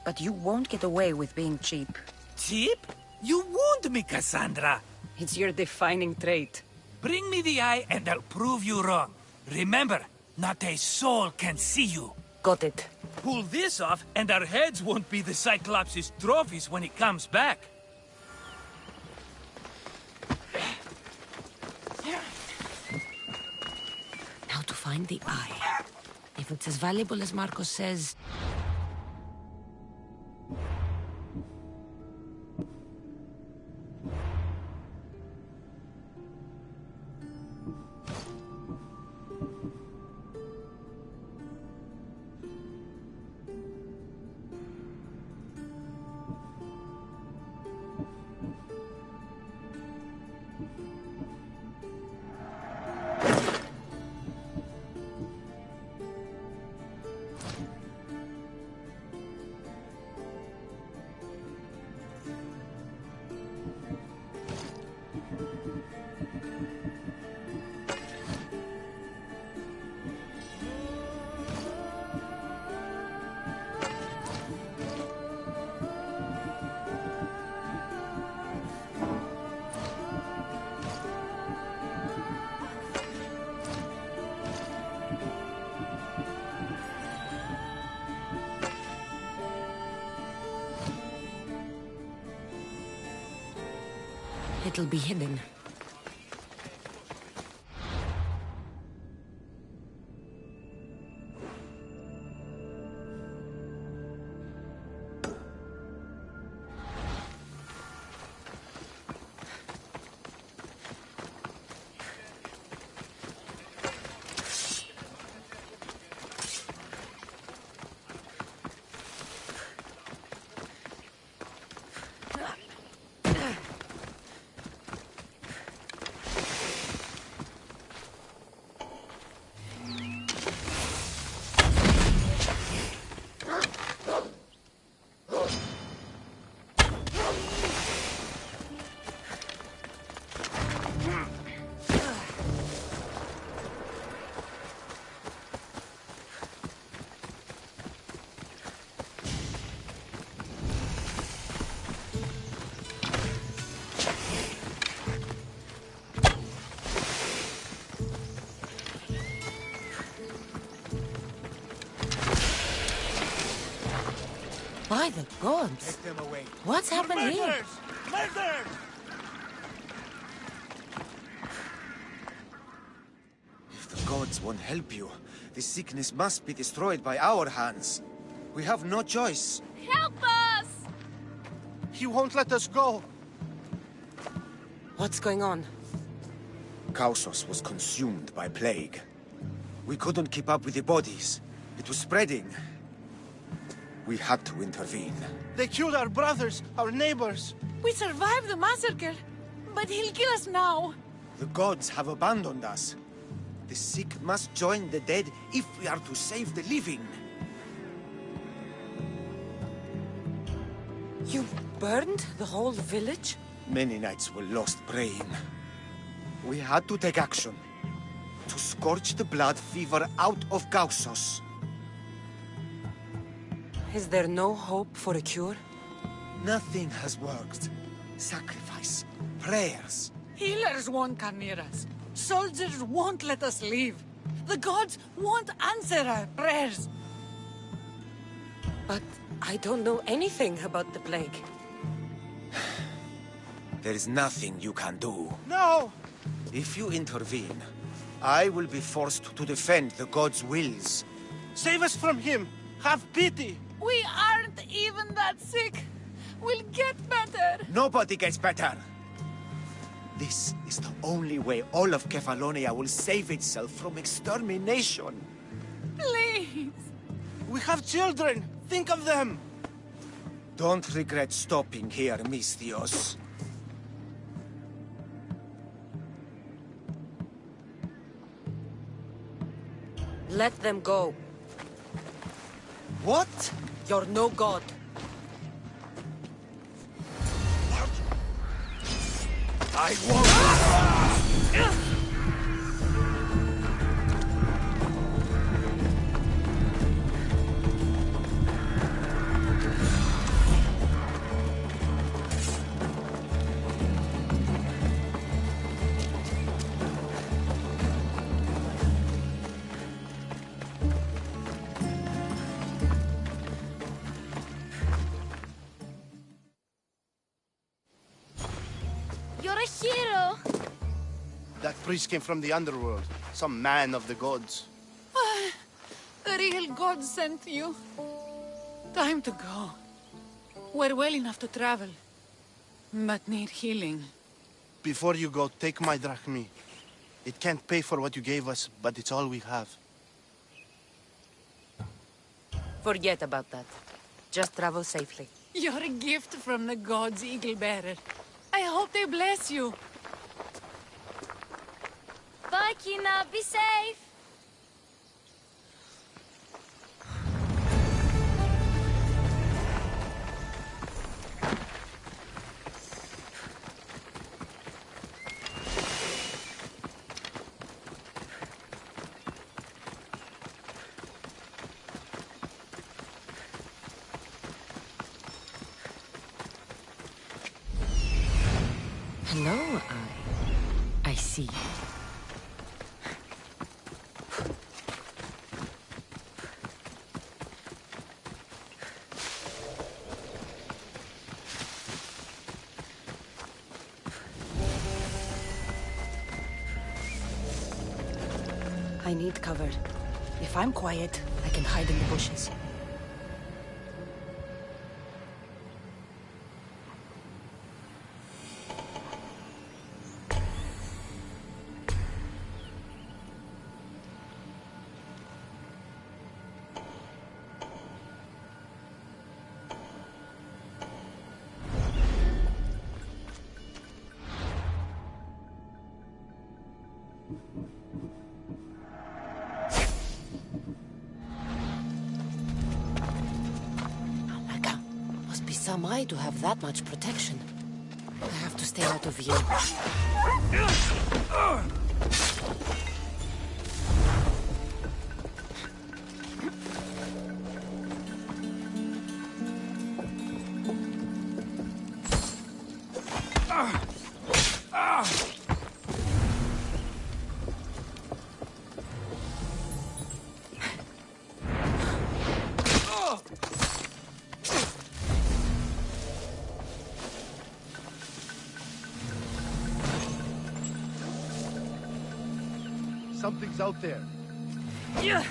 But you won't get away with being cheap. Cheap? You wound me, Cassandra. It's your defining trait. Bring me the eye and I'll prove you wrong. Remember, not a soul can see you. Got it. Pull this off and our heads won't be the Cyclops' trophies when he comes back. Now to find the eye. If it's as valuable as Marcos says... It'll be hidden. By the gods! Take them away. What's happened here? Murderers! If the gods won't help you, this sickness must be destroyed by our hands. We have no choice. Help us! He won't let us go. What's going on? Kausos was consumed by plague. We couldn't keep up with the bodies. It was spreading. We had to intervene. They killed our brothers, our neighbors. We survived the massacre, but he'll kill us now. The gods have abandoned us. The sick must join the dead if we are to save the living. You burned the whole village? Many nights were lost praying. We had to take action. To scorch the blood fever out of Kausos. Is there no hope for a cure? Nothing has worked. Sacrifice, prayers. Healers won't come near us. Soldiers won't let us leave. The gods won't answer our prayers. But I don't know anything about the plague. There is nothing you can do. No! If you intervene, I will be forced to defend the gods' wills. Save us from him! Have pity! We aren't even that sick. We'll get better. Nobody gets better! This is the only way all of Kefalonia will save itself from extermination. Please. We have children! Think of them! Don't regret stopping here, Misthios. Let them go. What? You're no god. I won't! You're a hero. That priest came from the underworld. Some man of the gods. The real God sent you. Time to go. We're well enough to travel, but need healing. Before you go, take my drachmi. It can't pay for what you gave us, but it's all we have. Forget about that. Just travel safely. You're a gift from the gods, Eagle Bearer. I hope they bless you. Bye, Kina. Be safe. Hello, I see. I need cover. If I'm quiet, I can hide in the bushes. Some eye to have that much protection. I have to stay out of view. Something's out there. Yeah.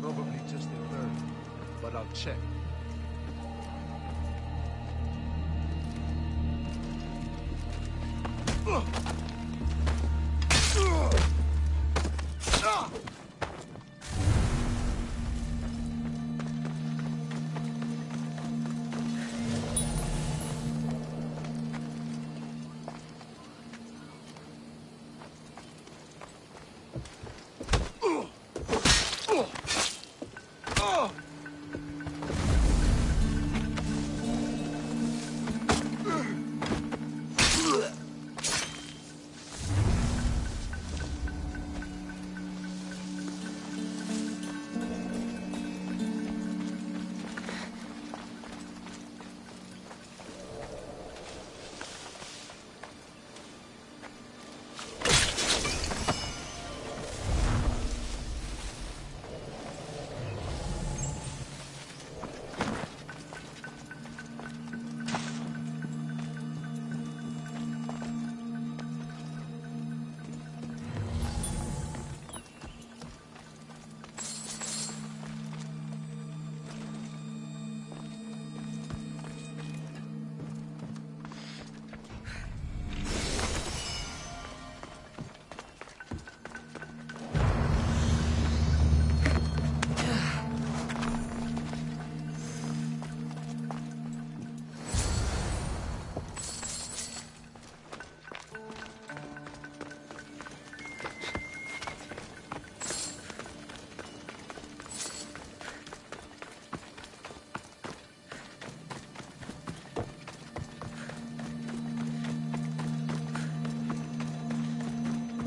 Probably just a bird, but I'll check.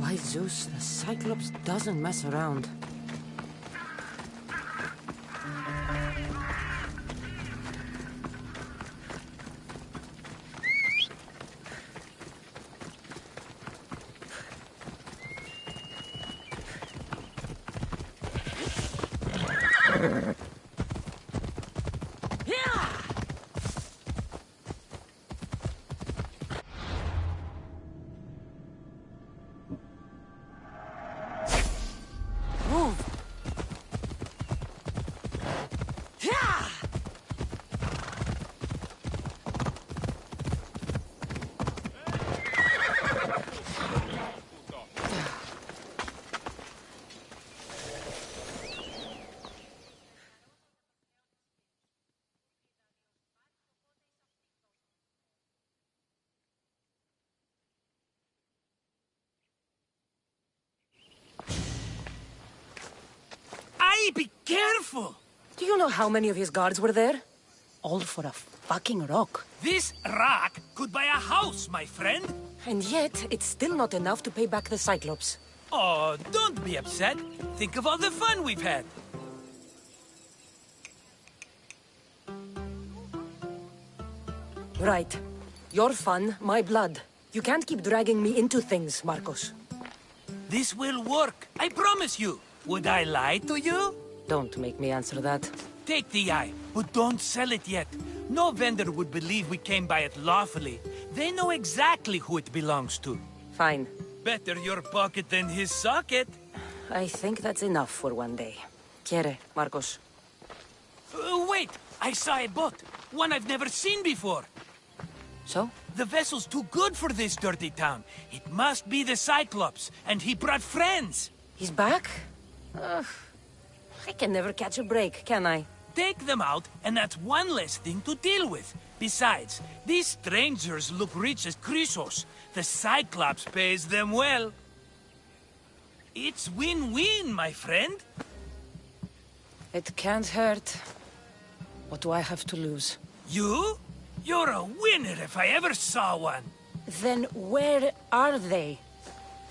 By Zeus, the Cyclops doesn't mess around. Be careful! Do you know how many of his guards were there? All for a fucking rock. This rock could buy a house, my friend. And yet, it's still not enough to pay back the Cyclops. Oh, don't be upset. Think of all the fun we've had. Right. Your fun, my blood. You can't keep dragging me into things, Marcos. This will work, I promise you. Would I lie to you? Don't make me answer that. Take the eye, but don't sell it yet. No vendor would believe we came by it lawfully. They know exactly who it belongs to. Fine. Better your pocket than his socket. I think that's enough for one day. Quiere, Marcos. Wait! I saw a boat. One I've never seen before. So? The vessel's too good for this dirty town. It must be the Cyclops, and he brought friends. He's back? I can never catch a break, can I? Take them out, and that's one less thing to deal with. Besides, these strangers look rich as Chrysos. The Cyclops pays them well. It's win-win, my friend. It can't hurt. What do I have to lose? You? You're a winner if I ever saw one. Then where are they?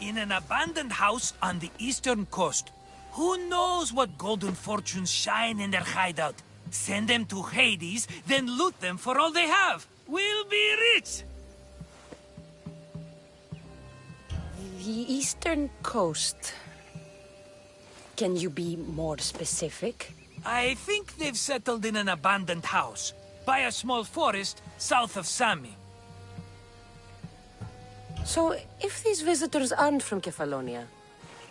In an abandoned house on the eastern coast. Who knows what golden fortunes shine in their hideout? Send them to Hades, then loot them for all they have. We'll be rich! The eastern coast. Can you be more specific? I think they've settled in an abandoned house, by a small forest south of Sami. So, if these visitors aren't from Kefalonia,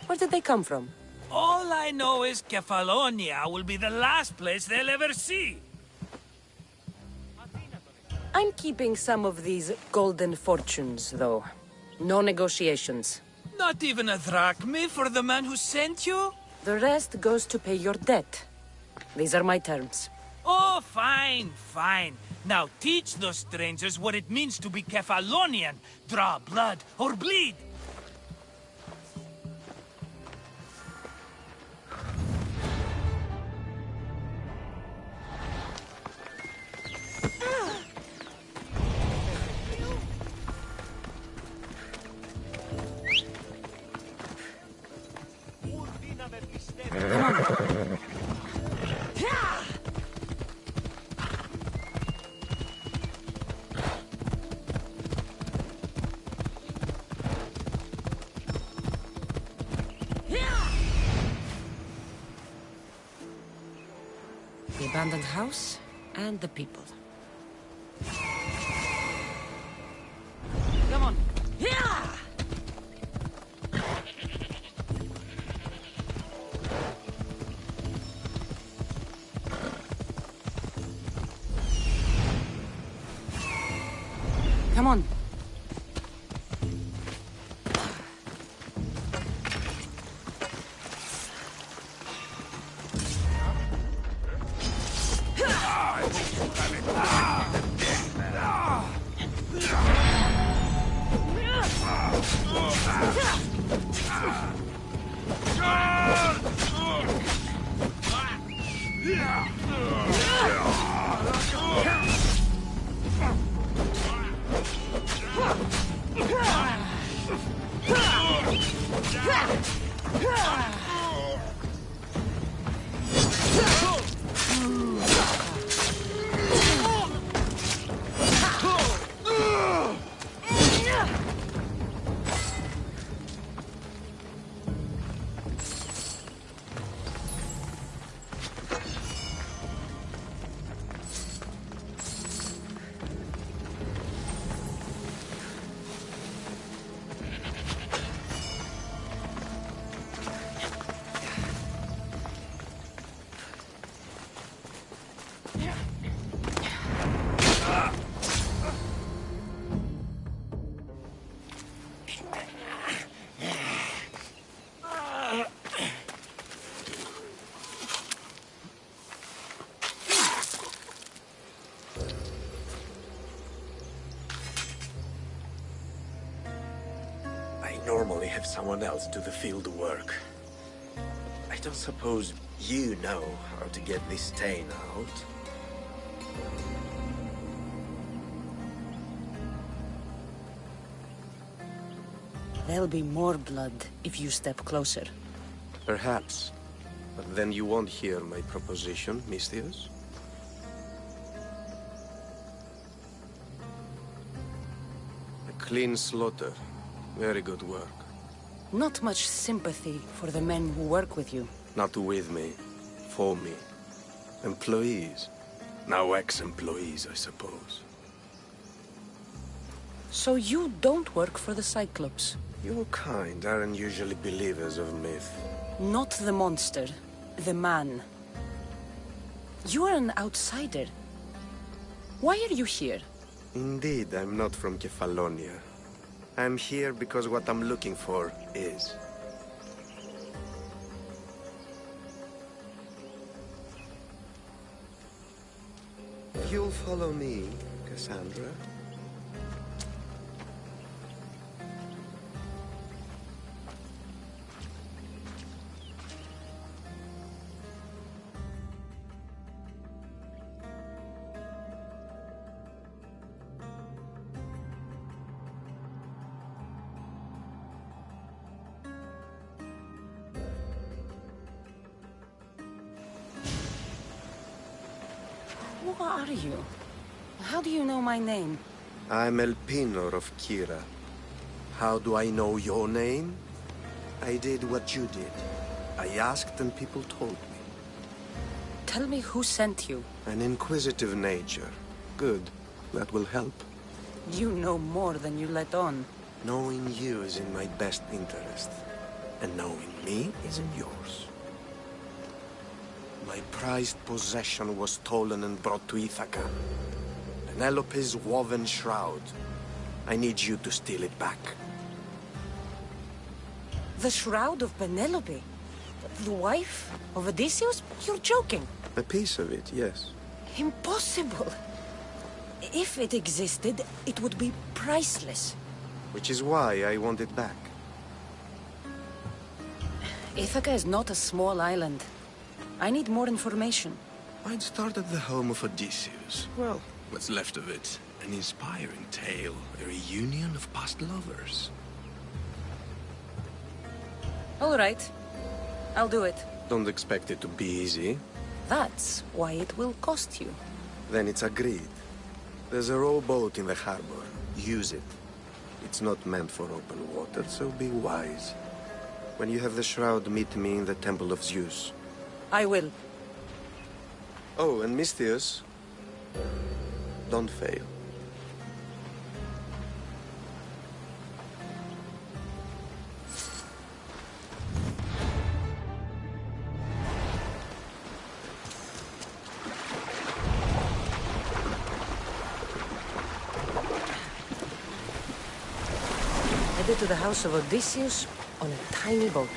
where did they come from? All I know is Kefalonia will be the last place they'll ever see. I'm keeping some of these golden fortunes, though. No negotiations. Not even a drachme for the man who sent you? The rest goes to pay your debt. These are my terms. Oh, fine, fine. Now teach those strangers what it means to be Kefalonian. Draw blood or bleed. The abandoned house and the people. Come on. Yeah! Come on. I normally have someone else do the field work. I don't suppose you know how to get this stain out. There'll be more blood if you step closer. Perhaps. But then you won't hear my proposition, Misthios. A clean slaughter. Very good work. Not much sympathy for the men who work with you. Not with me. For me. Employees. Now ex-employees, I suppose. So you don't work for the Cyclops? Your kind aren't usually believers of myth. Not the monster. The man. You are an outsider. Why are you here? Indeed, I'm not from Kefalonia. I'm here because what I'm looking for is. You'll follow me, Cassandra. Who are you? How do you know my name? I'm Elpinor of Kira. How do I know your name? I did what you did. I asked and people told me. Tell me who sent you. An inquisitive nature. Good. That will help. You know more than you let on. Knowing you is in my best interest. And knowing me is in yours. My prized possession was stolen and brought to Ithaca. Penelope's woven shroud. I need you to steal it back. The shroud of Penelope? The wife of Odysseus? You're joking. A piece of it, yes. Impossible. If it existed, it would be priceless. Which is why I want it back. Ithaca is not a small island. I need more information. I'd start at the home of Odysseus. Well, what's left of it. An inspiring tale, a reunion of past lovers. All right. I'll do it. Don't expect it to be easy. That's why it will cost you. Then it's agreed. There's a rowboat in the harbor. Use it. It's not meant for open water, so be wise. When you have the shroud, meet me in the Temple of Zeus. I will. Oh, and Misthios, don't fail. Headed to the house of Odysseus on a tiny boat.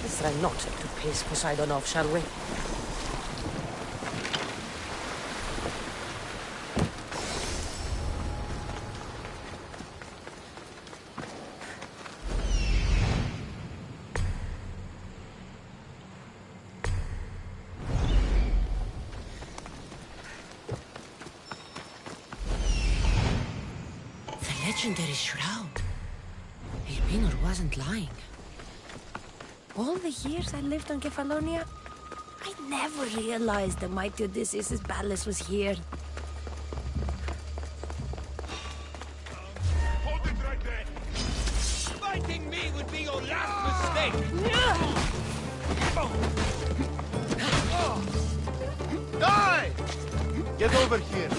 Let's try not to piss Poseidon off, shall we? The legendary shroud. Elpinor wasn't lying. All the years I lived on Kefalonia, I never realized the mighty Odysseus' palace was here. Hold it right there! Fighting me would be your last mistake! Die! Get over here!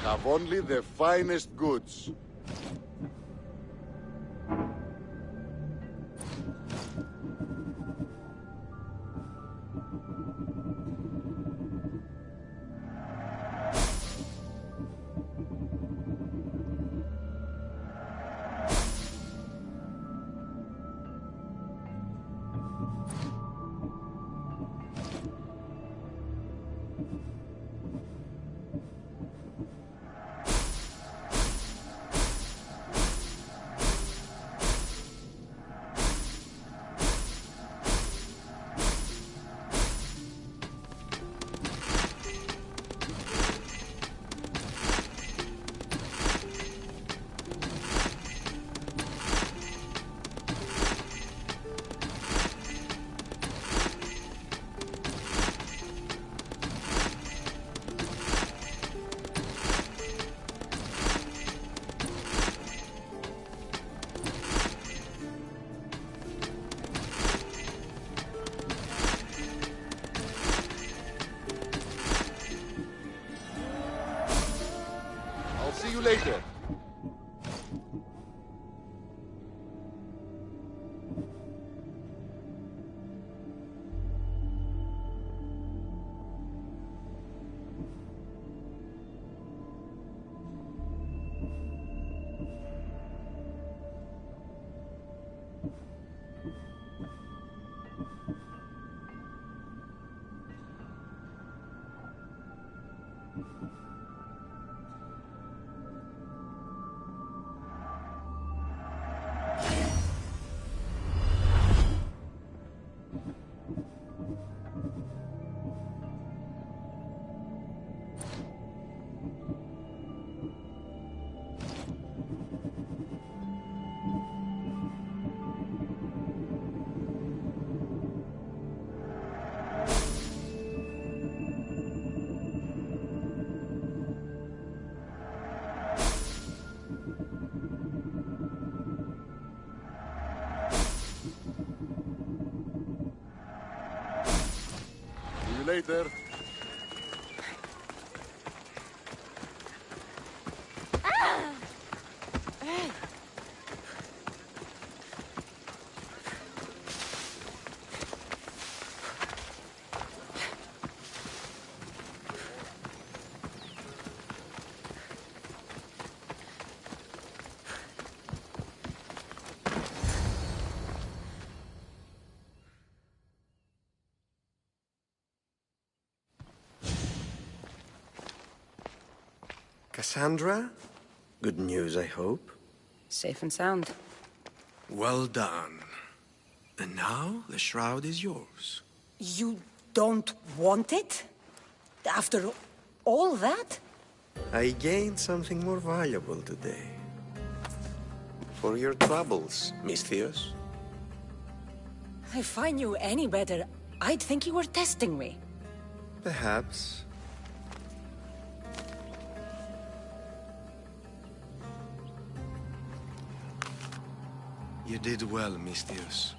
Have only the finest goods. See you later. See you later. Cassandra? Good news, I hope. Safe and sound. Well done. And now, the shroud is yours. You don't want it? After all that? I gained something more valuable today. For your troubles, Miss Theos. If I knew any better, I'd think you were testing me. Perhaps. You did well, Miss Theos.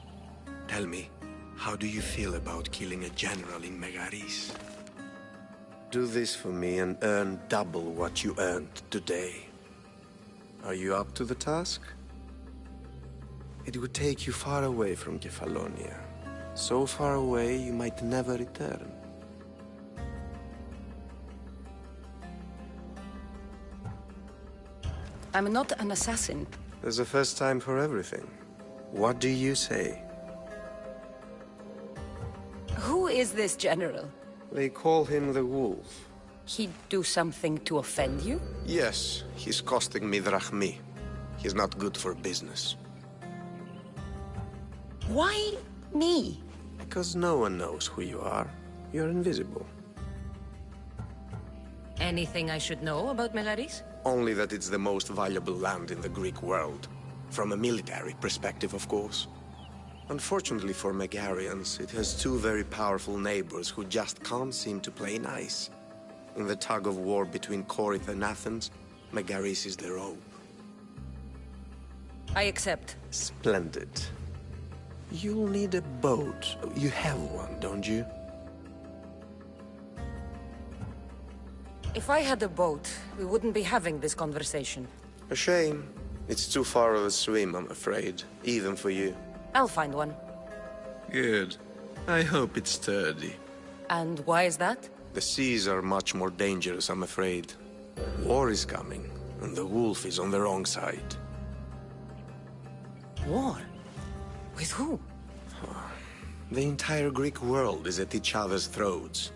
Tell me, how do you feel about killing a general in Megaris? Do this for me and earn double what you earned today. Are you up to the task? It would take you far away from Kefalonia. So far away you might never return. I'm not an assassin. There's a first time for everything. What do you say? Who is this general? They call him the Wolf. He'd do something to offend you? Yes, he's costing me drachmi. He's not good for business. Why me? Because no one knows who you are. You're invisible. Anything I should know about Megaris? Only that it's the most valuable land in the Greek world. From a military perspective, of course. Unfortunately for Megarians, it has two very powerful neighbors who just can't seem to play nice. In the tug-of-war between Corinth and Athens, Megaris is their hope. I accept. Splendid. You'll need a boat. You have one, don't you? If I had a boat, we wouldn't be having this conversation. A shame. It's too far of a swim, I'm afraid. Even for you. I'll find one. Good. I hope it's sturdy. And why is that? The seas are much more dangerous, I'm afraid. War is coming, and the wolf is on the wrong side. War? With who? The entire Greek world is at each other's throats.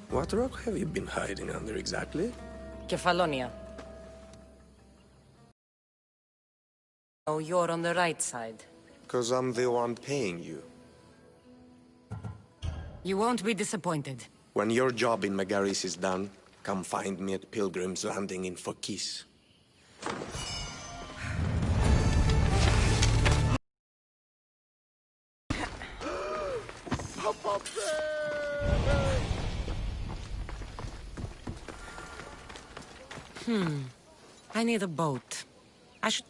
What rock have you been hiding under exactly? Kefalonia. Oh, you're on the right side. Because I'm the one paying you. You won't be disappointed. When your job in Megaris is done, come find me at Pilgrim's Landing in Phokis. I need a boat. I should...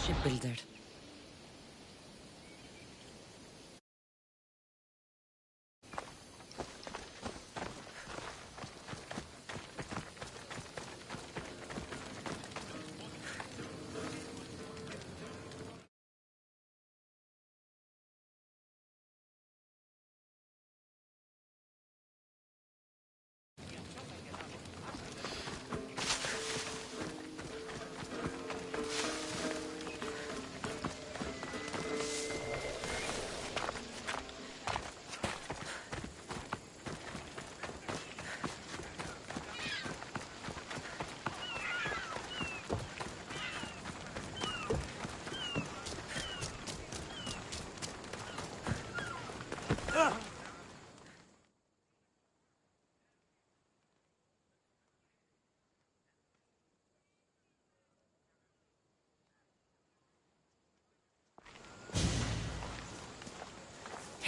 shipbuilder.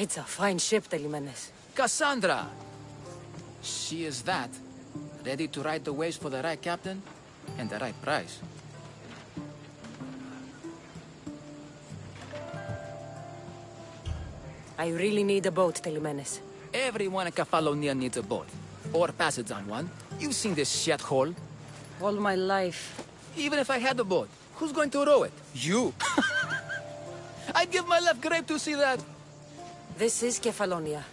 It's a fine ship, Telimenes. Cassandra! She is that. Ready to ride the waves for the right captain and the right price. I really need a boat, Telimenes. Everyone in Kefalonia needs a boat. Or passage on one. You've seen this shithole. All my life. Even if I had a boat, who's going to row it? You! I'd give my left grape to see that. This is Kefalonia.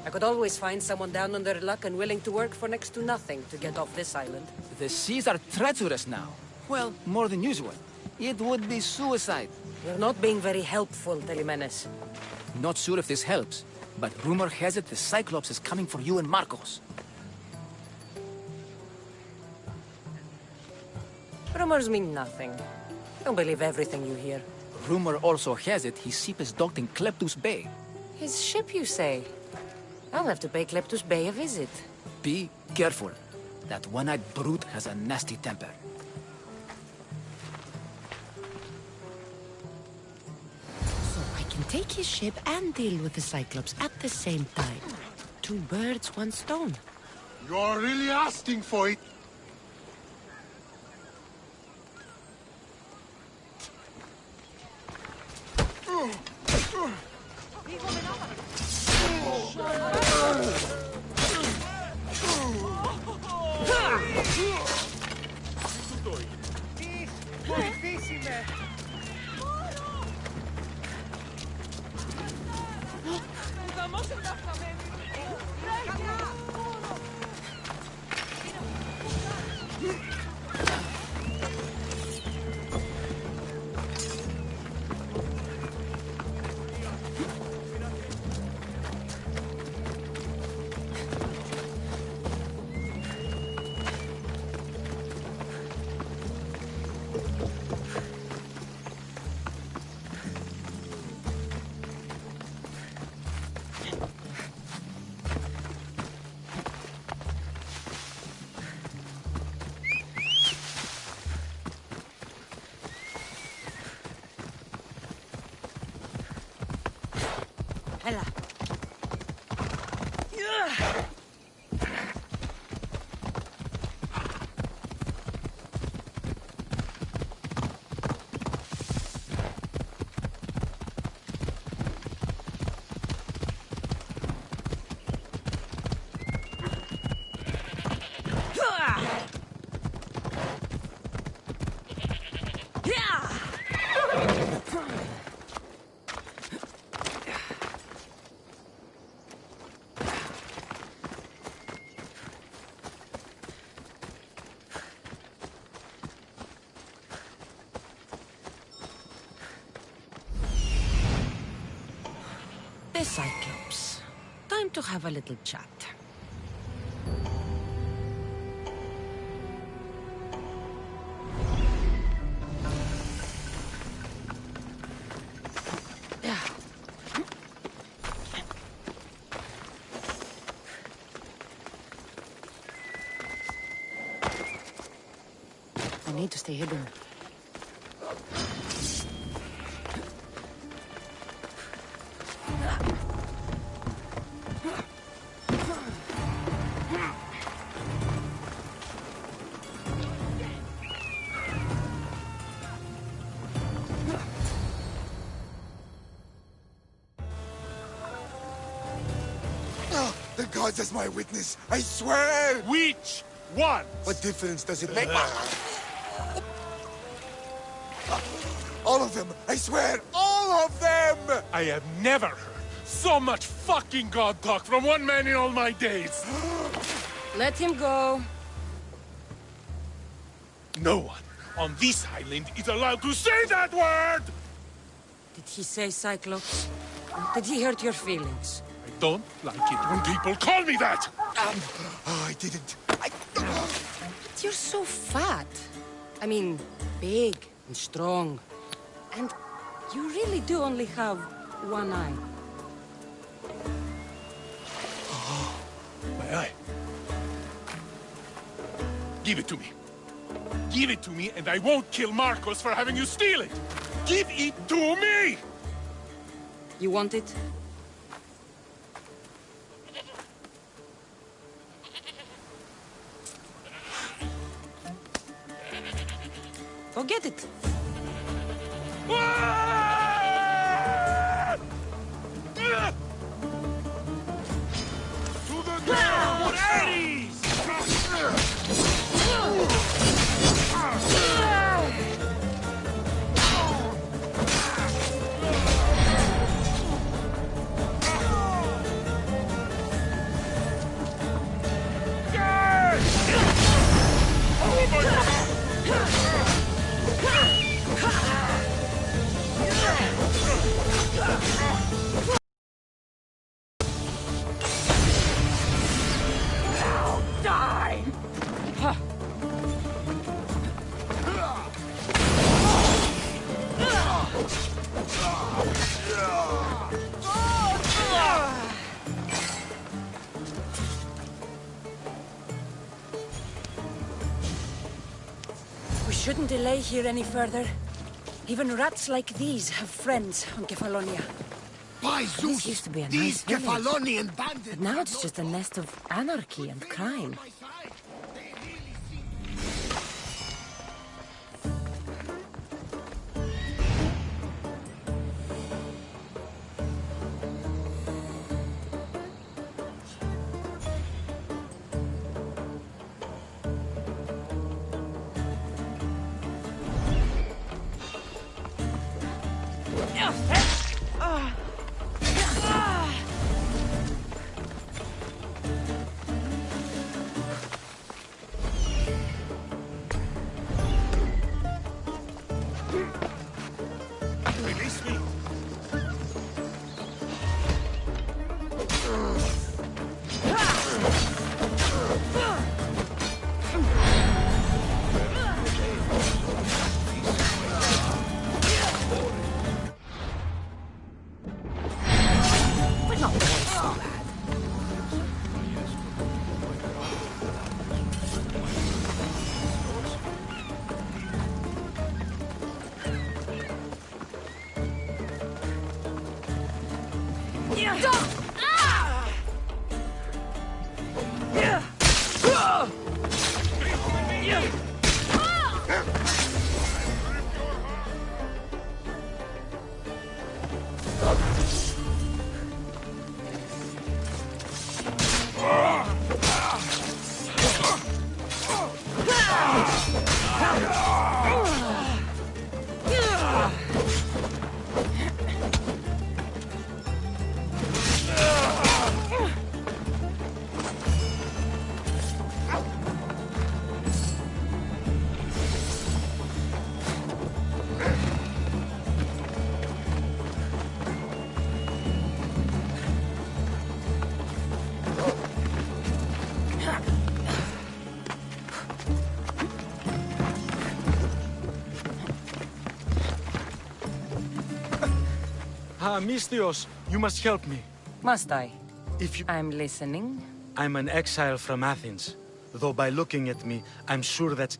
I could always find someone down on their luck and willing to work for next to nothing to get off this island. The seas are treacherous now. Well, more than usual. It would be suicide. You're not being very helpful, Telimenes. Not sure if this helps, but rumor has it the Cyclops is coming for you and Marcos. Rumors mean nothing. Don't believe everything you hear. Rumor also has it his ship is docked in Kleptus Bay. His ship, you say? I'll have to pay Kleptus Bay a visit. Be careful. That one-eyed brute has a nasty temper. So I can take his ship and deal with the Cyclops at the same time. Two birds, one stone. You're really asking for it. Hela. The Cyclops. Time to have a little chat. I need to stay hidden. gods as my witness, I swear! Which one? What difference does it make? All of them! I swear, all of them! I have never heard so much fucking god talk from one man in all my days. Let him go. No one on this island is allowed to say that word! Did he say Cyclops? Did he hurt your feelings? I don't like it when people call me that! I didn't. But you're so fat. I mean, big and strong. And you really do only have one eye. My eye. Give it to me. Give it to me, and I won't kill Marcos for having you steal it! Give it to me! You want it? Go get it. To the ground, Ares! We shouldn't delay here any further. Even rats like these have friends on Kefalonia. By This Zeus, used to be a these nice village. Kefalonian bandits... But now it's just a nest of anarchy and crime. Release me! We're not quite so bad. Misthios, you must help me. Must I? If you... I'm listening. I'm an exile from Athens. Though by looking at me, I'm sure that's...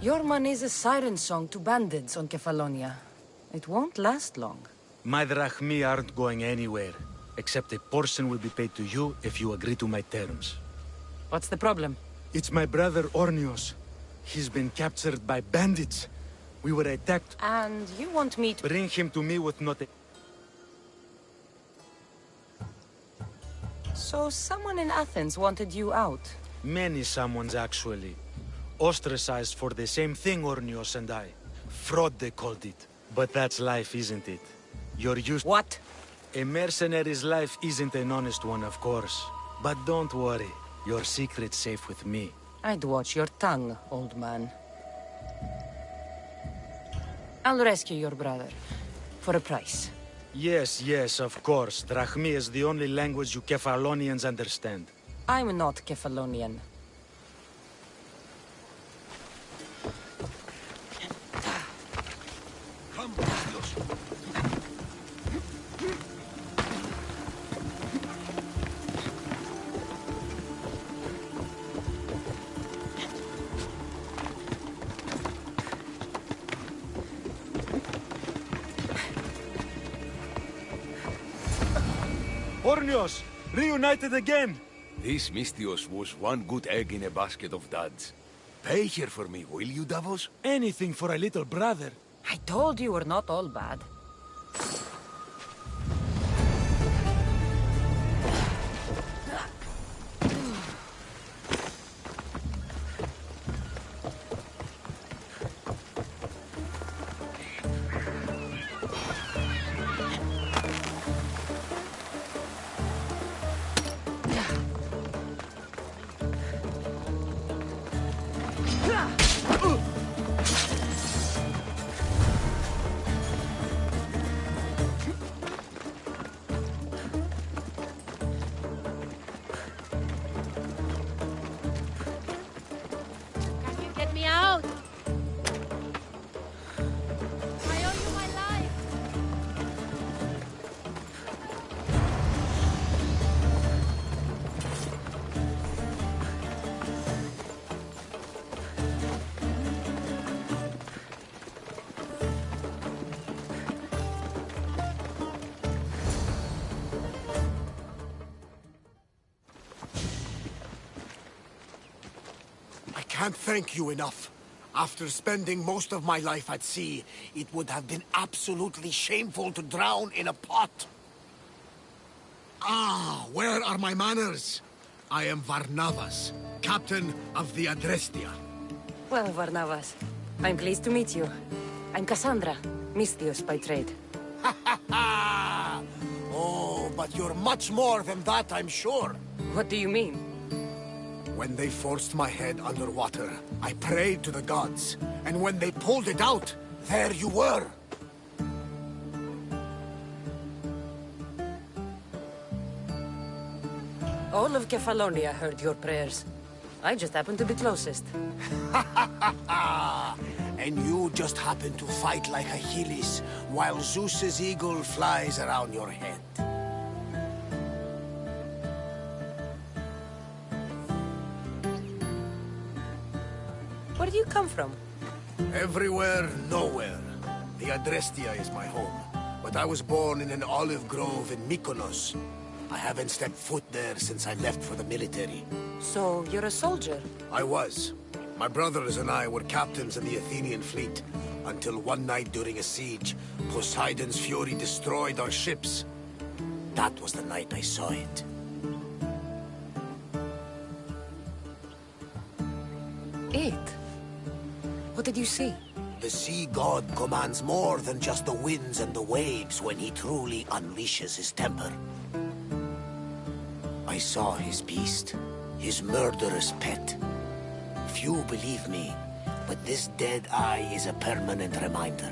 Your money is a siren song to bandits on Kefalonia. It won't last long. My drachmi aren't going anywhere. Except a portion will be paid to you if you agree to my terms. What's the problem? It's my brother Ornios. He's been captured by bandits. We were attacked. And you want me to... Bring him to me with nothing. So someone in Athens wanted you out? Many someones, actually. Ostracized for the same thing, Ornios and I. Fraud, they called it. But that's life, isn't it? You're used... What? A mercenary's life isn't an honest one, of course. But don't worry. Your secret's safe with me. I'd watch your tongue, old man. I'll rescue your brother. For a price. Yes, yes, of course. Drachmi is the only language you Kefalonians understand. I'm not Kefalonian. Come, Mistios. Ornios! Reunited again! This Mistios was one good egg in a basket of duds. Pay here for me, will you, Davos? Anything for a little brother. I told you we're not all bad. Get me out! I owe you my life! I can't thank you enough. After spending most of my life at sea, it would have been absolutely shameful to drown in a pot. Ah, where are my manners? I am Varnavas, captain of the Adrestia. Well, Varnavas, I'm pleased to meet you. I'm Cassandra, Mistios by trade. Oh, but you're much more than that, I'm sure. What do you mean? When they forced my head underwater, I prayed to the gods. And when they pulled it out, there you were. All of Kefalonia heard your prayers. I just happened to be closest. And you just happen to fight like Achilles, while Zeus's eagle flies around your head. Where do you come from? Everywhere, nowhere. The Adrestia is my home. But I was born in an olive grove in Mykonos. I haven't stepped foot there since I left for the military. So, you're a soldier? I was. My brothers and I were captains in the Athenian fleet, until one night during a siege, Poseidon's fury destroyed our ships. That was the night I saw it. It? What did you see? The sea god commands more than just the winds and the waves when he truly unleashes his temper. I saw his beast, his murderous pet. Few believe me, but this dead eye is a permanent reminder.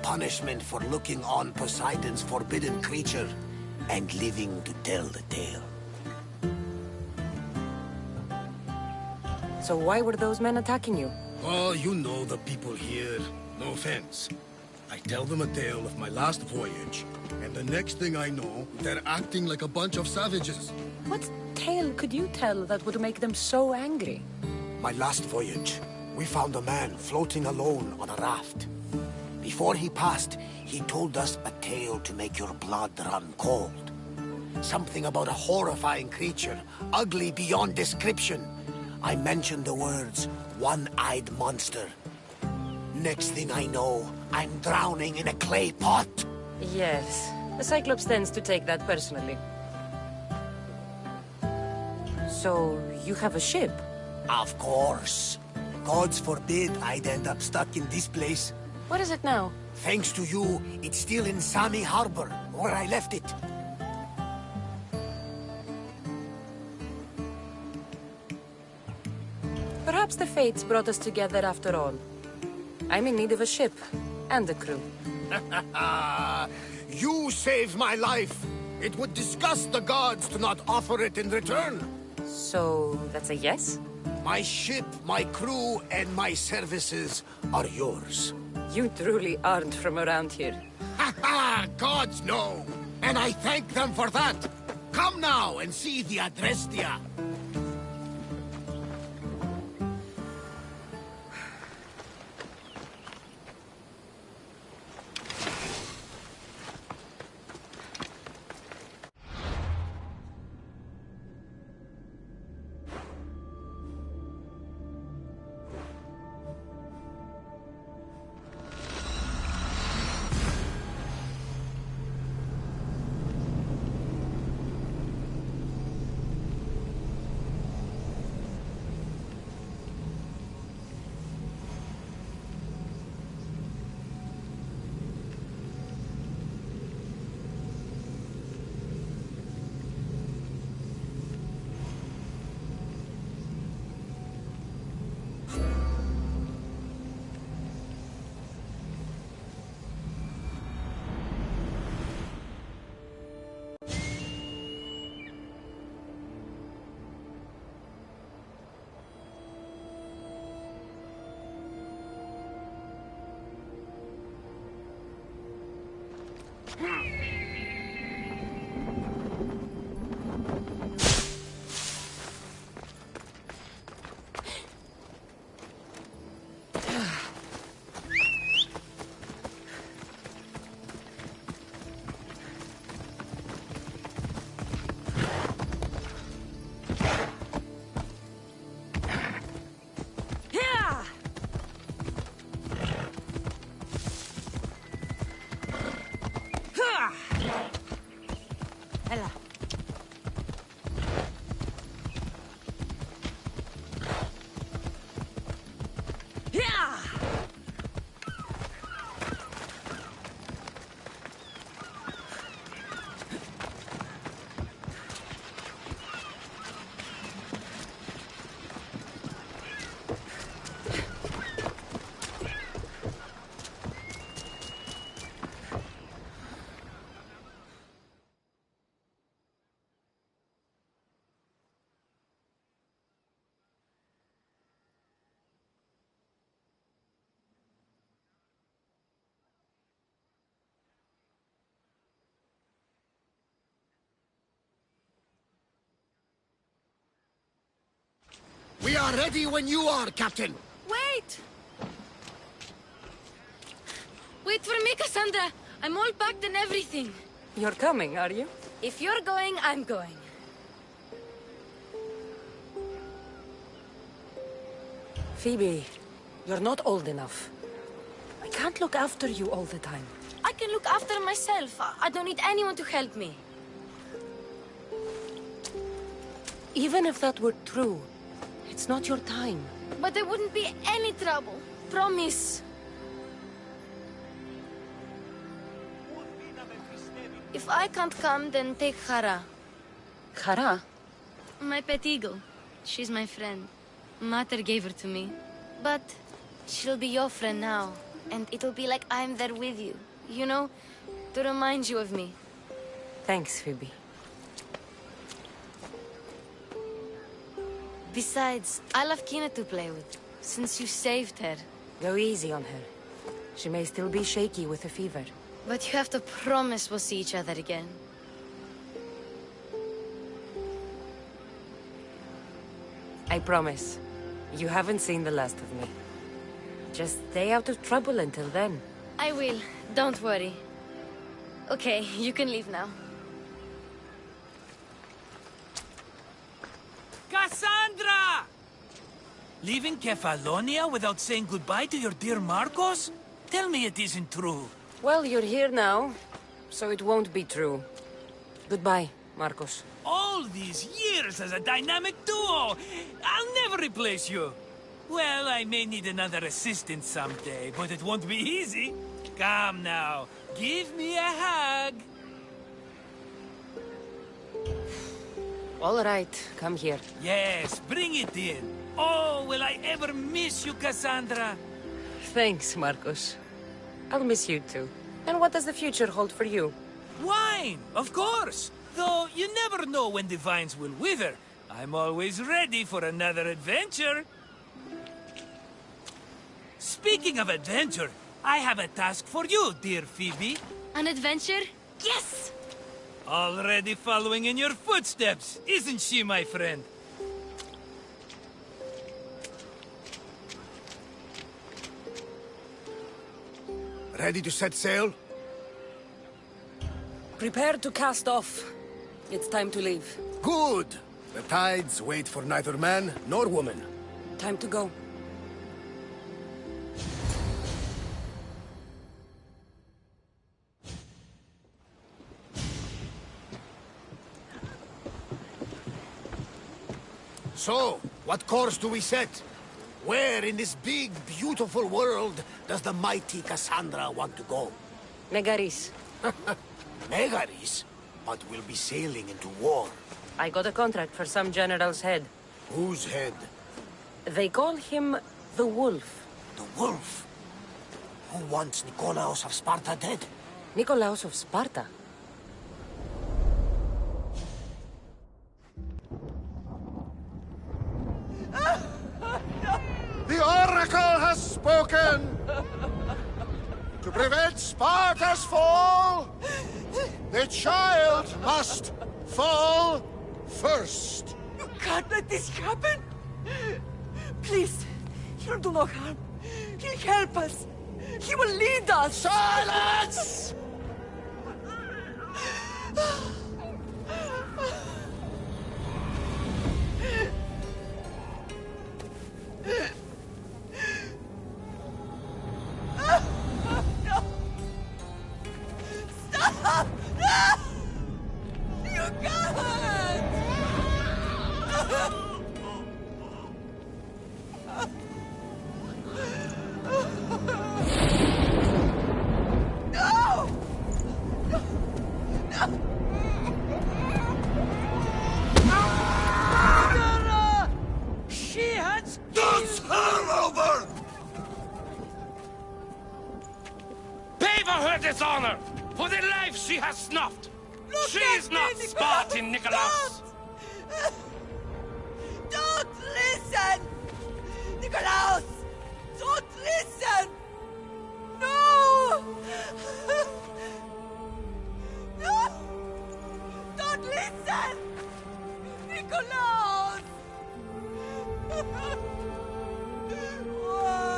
Punishment for looking on Poseidon's forbidden creature and living to tell the tale. So why were those men attacking you? Oh, you know the people here. No offense. I tell them a tale of my last voyage, and the next thing I know, they're acting like a bunch of savages. What tale could you tell that would make them so angry? My last voyage, we found a man floating alone on a raft. Before he passed, he told us a tale to make your blood run cold. Something about a horrifying creature, ugly beyond description. I mentioned the words, one-eyed monster. Next thing I know, I'm drowning in a clay pot. Yes. The Cyclops tends to take that personally. So, you have a ship? Of course. Gods forbid I'd end up stuck in this place. What is it now? Thanks to you, it's still in Sami Harbor, where I left it. Perhaps the fates brought us together after all. I'm in need of a ship, and a crew. You saved my life. It would disgust the gods to not offer it in return. So, that's a yes? My ship, my crew, and my services are yours. You truly aren't from around here. Ha ha! Gods know! And I thank them for that! Come now and see the Adrestia! We are ready when you are, Captain. Wait! Wait for me, Cassandra. I'm all packed and everything. You're coming, are you? If you're going, I'm going. Phoebe, you're not old enough. I can't look after you all the time. I can look after myself. I don't need anyone to help me. Even if that were true, it's not your time. But there wouldn't be any trouble. Promise. If I can't come, then take Hara. Hara? My pet eagle. She's my friend. Mater gave her to me. But she'll be your friend now. And it'll be like I'm there with you. You know? To remind you of me. Thanks, Phoebe. Besides, I love Kina to play with. Since you saved her. Go easy on her. She may still be shaky with a fever. But you have to promise we'll see each other again. I promise. You haven't seen the last of me. Just stay out of trouble until then. I will. Don't worry. Okay, you can leave now. Cassandra! Leaving Kefalonia without saying goodbye to your dear Marcos? Tell me it isn't true. Well, you're here now, so it won't be true. Goodbye, Marcos. All these years as a dynamic duo! I'll never replace you! Well, I may need another assistant someday, but it won't be easy. Come now, give me a hug. All right, come here. Yes, bring it in. Oh, will I ever miss you, Cassandra? Thanks, Marcos. I'll miss you too. And what does the future hold for you? Wine, of course. Though you never know when the vines will wither. I'm always ready for another adventure. Speaking of adventure, I have a task for you, dear Phoebe. An adventure? Yes! Already following in your footsteps, isn't she, my friend? Ready to set sail? Prepare to cast off. It's time to leave. Good! The tides wait for neither man nor woman. Time to go. So, what course do we set? Where in this big, beautiful world does the mighty Cassandra want to go? Megaris. Megaris? But we'll be sailing into war. I got a contract for some general's head. Whose head? They call him the Wolf. The Wolf? Who wants Nikolaos of Sparta dead? Nikolaos of Sparta? The Oracle has spoken! To prevent Sparta's fall, the child must fall first. You can't let this happen! Please, he'll do no harm. He'll help us. He will lead us. Silence! Stop! No! You can't! No! No! No! She has... Does her over! Pay for her dishonor! For the life she has snuffed! She is not Spartan, Nikolaos! Don't listen! Nikolaos! Don't listen! No! No! Don't listen! Nikolaos! Why?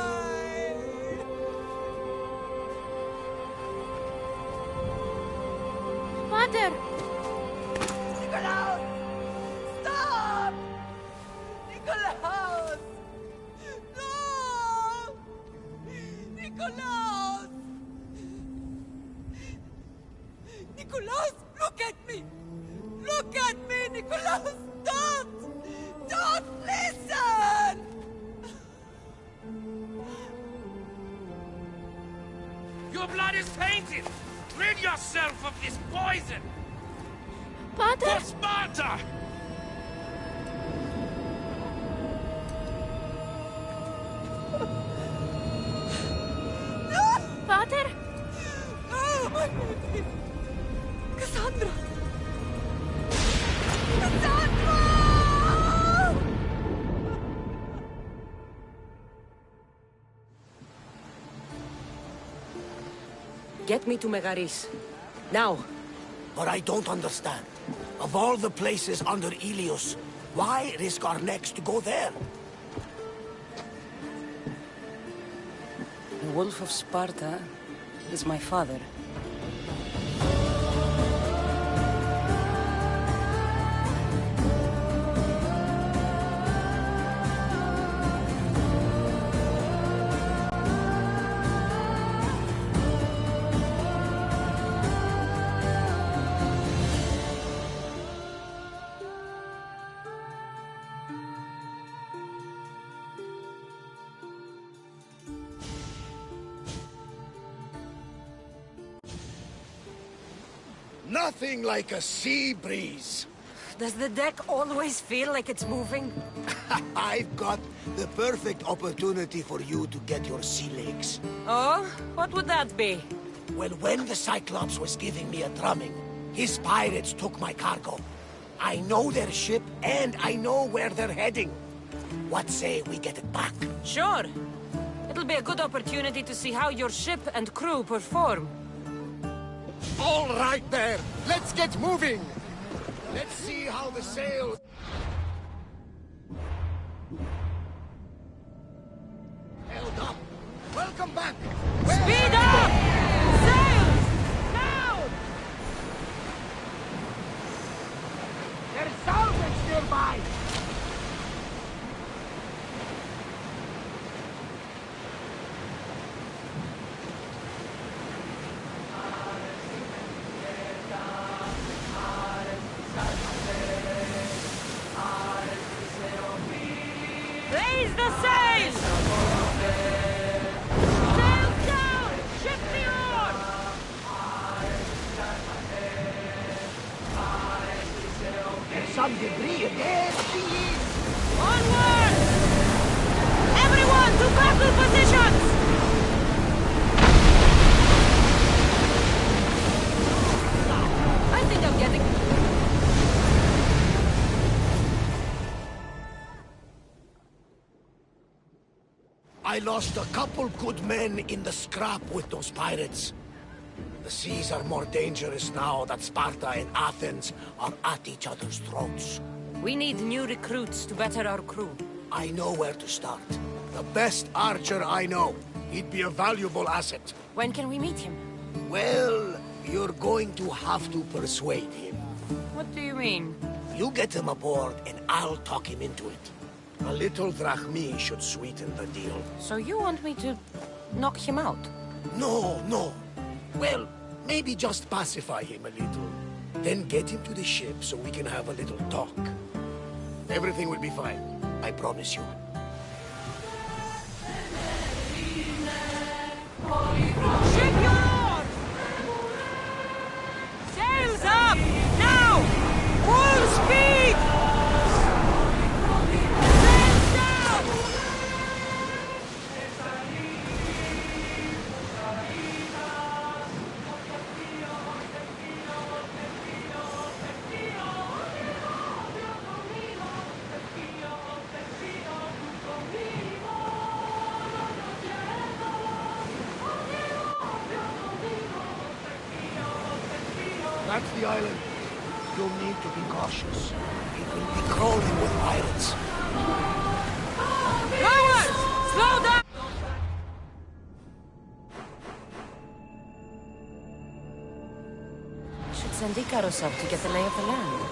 Father! Nikolaos! Stop! Nikolaos! No! Nikolaos! Nikolaos, look at me! Look at me, Nikolaos! Don't! Don't listen! Your blood is tainted! Rid yourself of this poison! Father! For Sparta! Father! Oh, my baby! Cassandra! Cassandra! Get me to Megaris. Now! But I don't understand. Of all the places under Ilios, why risk our necks to go there? The Wolf of Sparta is my father. Nothing like a sea breeze. Does the deck always feel like it's moving? I've got the perfect opportunity for you to get your sea legs. Oh? What would that be? Well, when the Cyclops was giving me a drumming, his pirates took my cargo. I know their ship, and I know where they're heading. What say we get it back? Sure. It'll be a good opportunity to see how your ship and crew perform. All right there, let's get moving. Let's see how the sails... held up. Welcome back. Speed up! Sails! Now! There's salvage nearby. Raise the sail! Sail down! Ship the oars! There's some debris in there. Onward! Everyone to battle positions! I think I'm getting... I lost a couple good men in the scrap with those pirates. The seas are more dangerous now that Sparta and Athens are at each other's throats. We need new recruits to better our crew. I know where to start. The best archer I know. He'd be a valuable asset. When can we meet him? Well, you're going to have to persuade him. What do you mean? You get him aboard and I'll talk him into it. A little drachmi should sweeten the deal. So you want me to knock him out? No, no. Well, maybe just pacify him a little. Then get him to the ship so we can have a little talk. Everything will be fine. I promise you. Ship your oars! Sails up! Now! Full speed! Sails down! That's the island. You'll need to be cautious. It will be crawling with pirates. Cowards! Slow down! Should send Icaros up to get the lay of the land.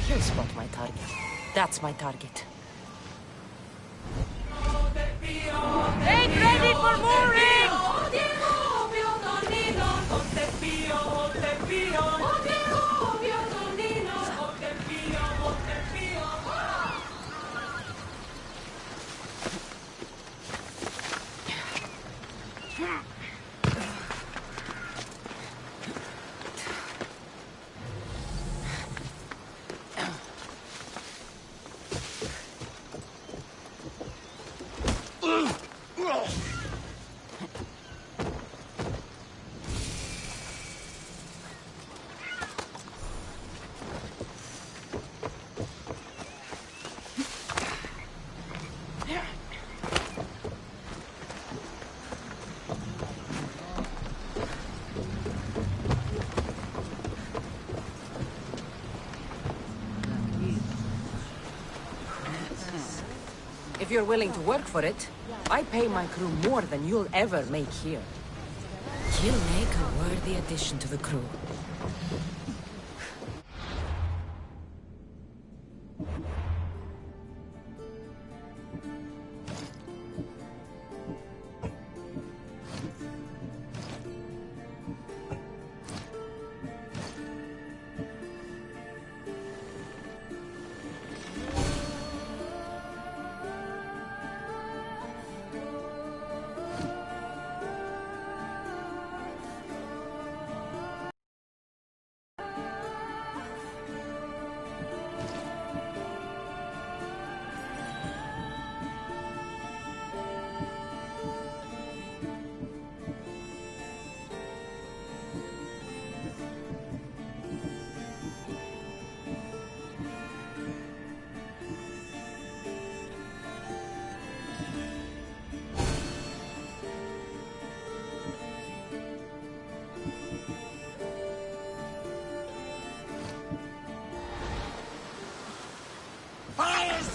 He'll spot my target. That's my target. Get ready for mooring! If you're willing to work for it, I pay my crew more than you'll ever make here. You'll make a worthy addition to the crew.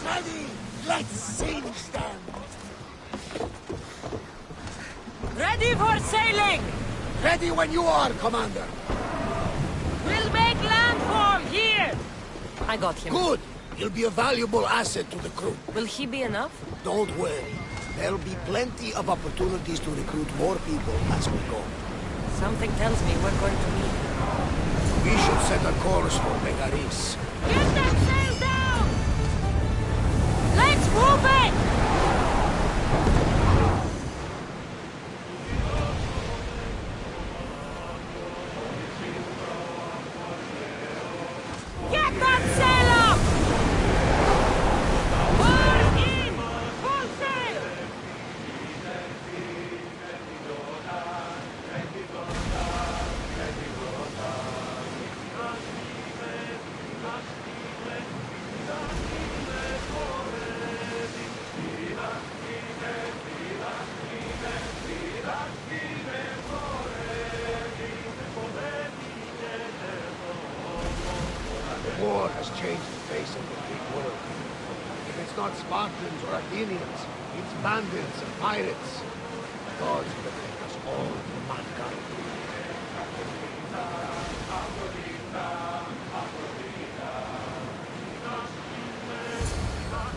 ready! Let's singe them! Ready for sailing! Ready when you are, Commander! We'll make landfall here! I got him. Good! He'll be a valuable asset to the crew. Will he be enough? Don't worry. There'll be plenty of opportunities to recruit more people as we go. Something tells me we're going to need. We should set a course for Megaris. Get that sail down! Let's move it! Get that sail up! We're in! Full sail! War has changed the face of the Greek world. If it's not Spartans or Athenians, it's bandits and pirates. The gods protect us all from mankind.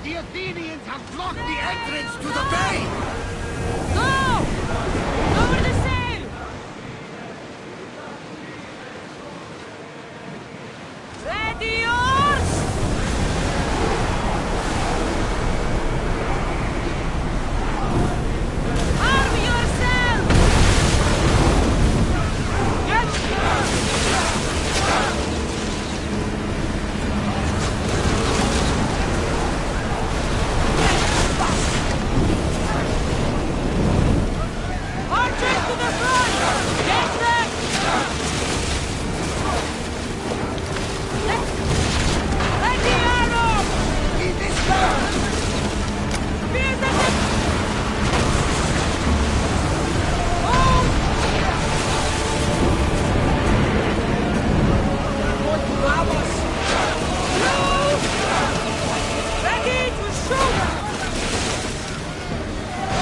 The Athenians have blocked the entrance to the bay! Go! Lower the sail! Ready, oars! Arm yourself! Archers to the front! Get them! Ready, arrow! Keep this down! Spear them! Hold! They're going to rob us! Blue! Ready to shoot!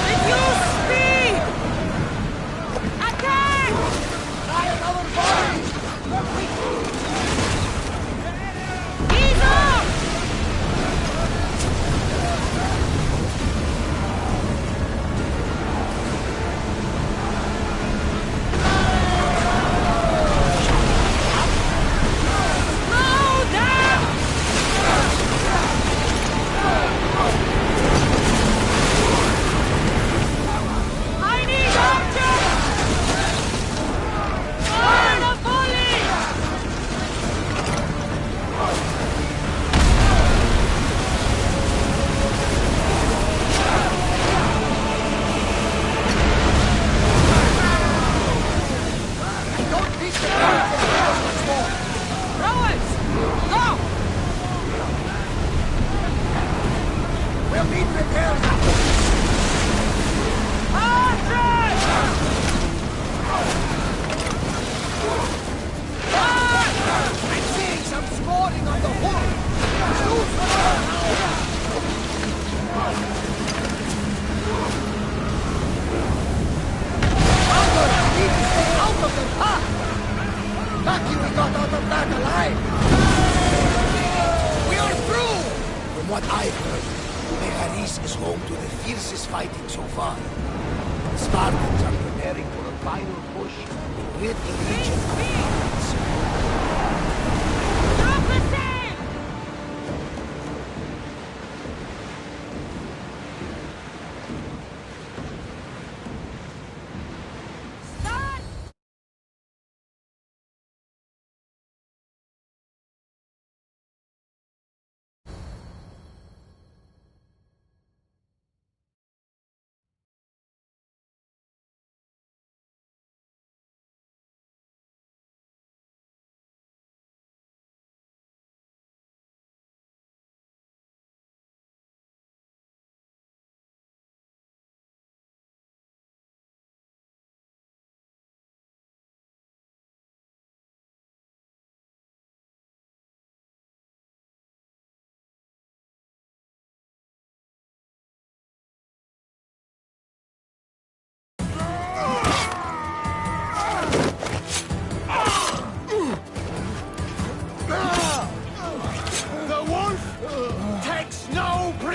Reduce speed! Attack! Try another volley! Ease up! Slow down! I need archers! Fire the volley! Don't think the guns can do us much more! Rowers! Go! We'll need repairs after Archers! I'm seeing some scoring on the hull! Shoot for Commander, we need to stay out of their path! Lucky we got out of that alive! We are through! From what I've heard, Megaris is home to the fiercest fighting so far. The Spartans are preparing for a final push to rid the region of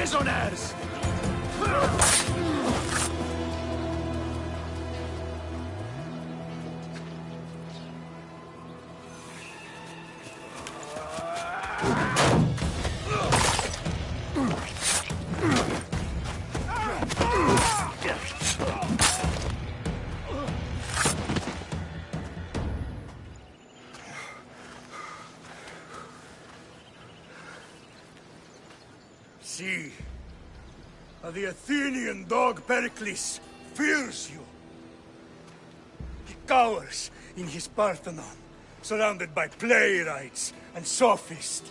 prisoners! See, the Athenian dog Pericles fears you. He cowers in his Parthenon, surrounded by playwrights and sophists.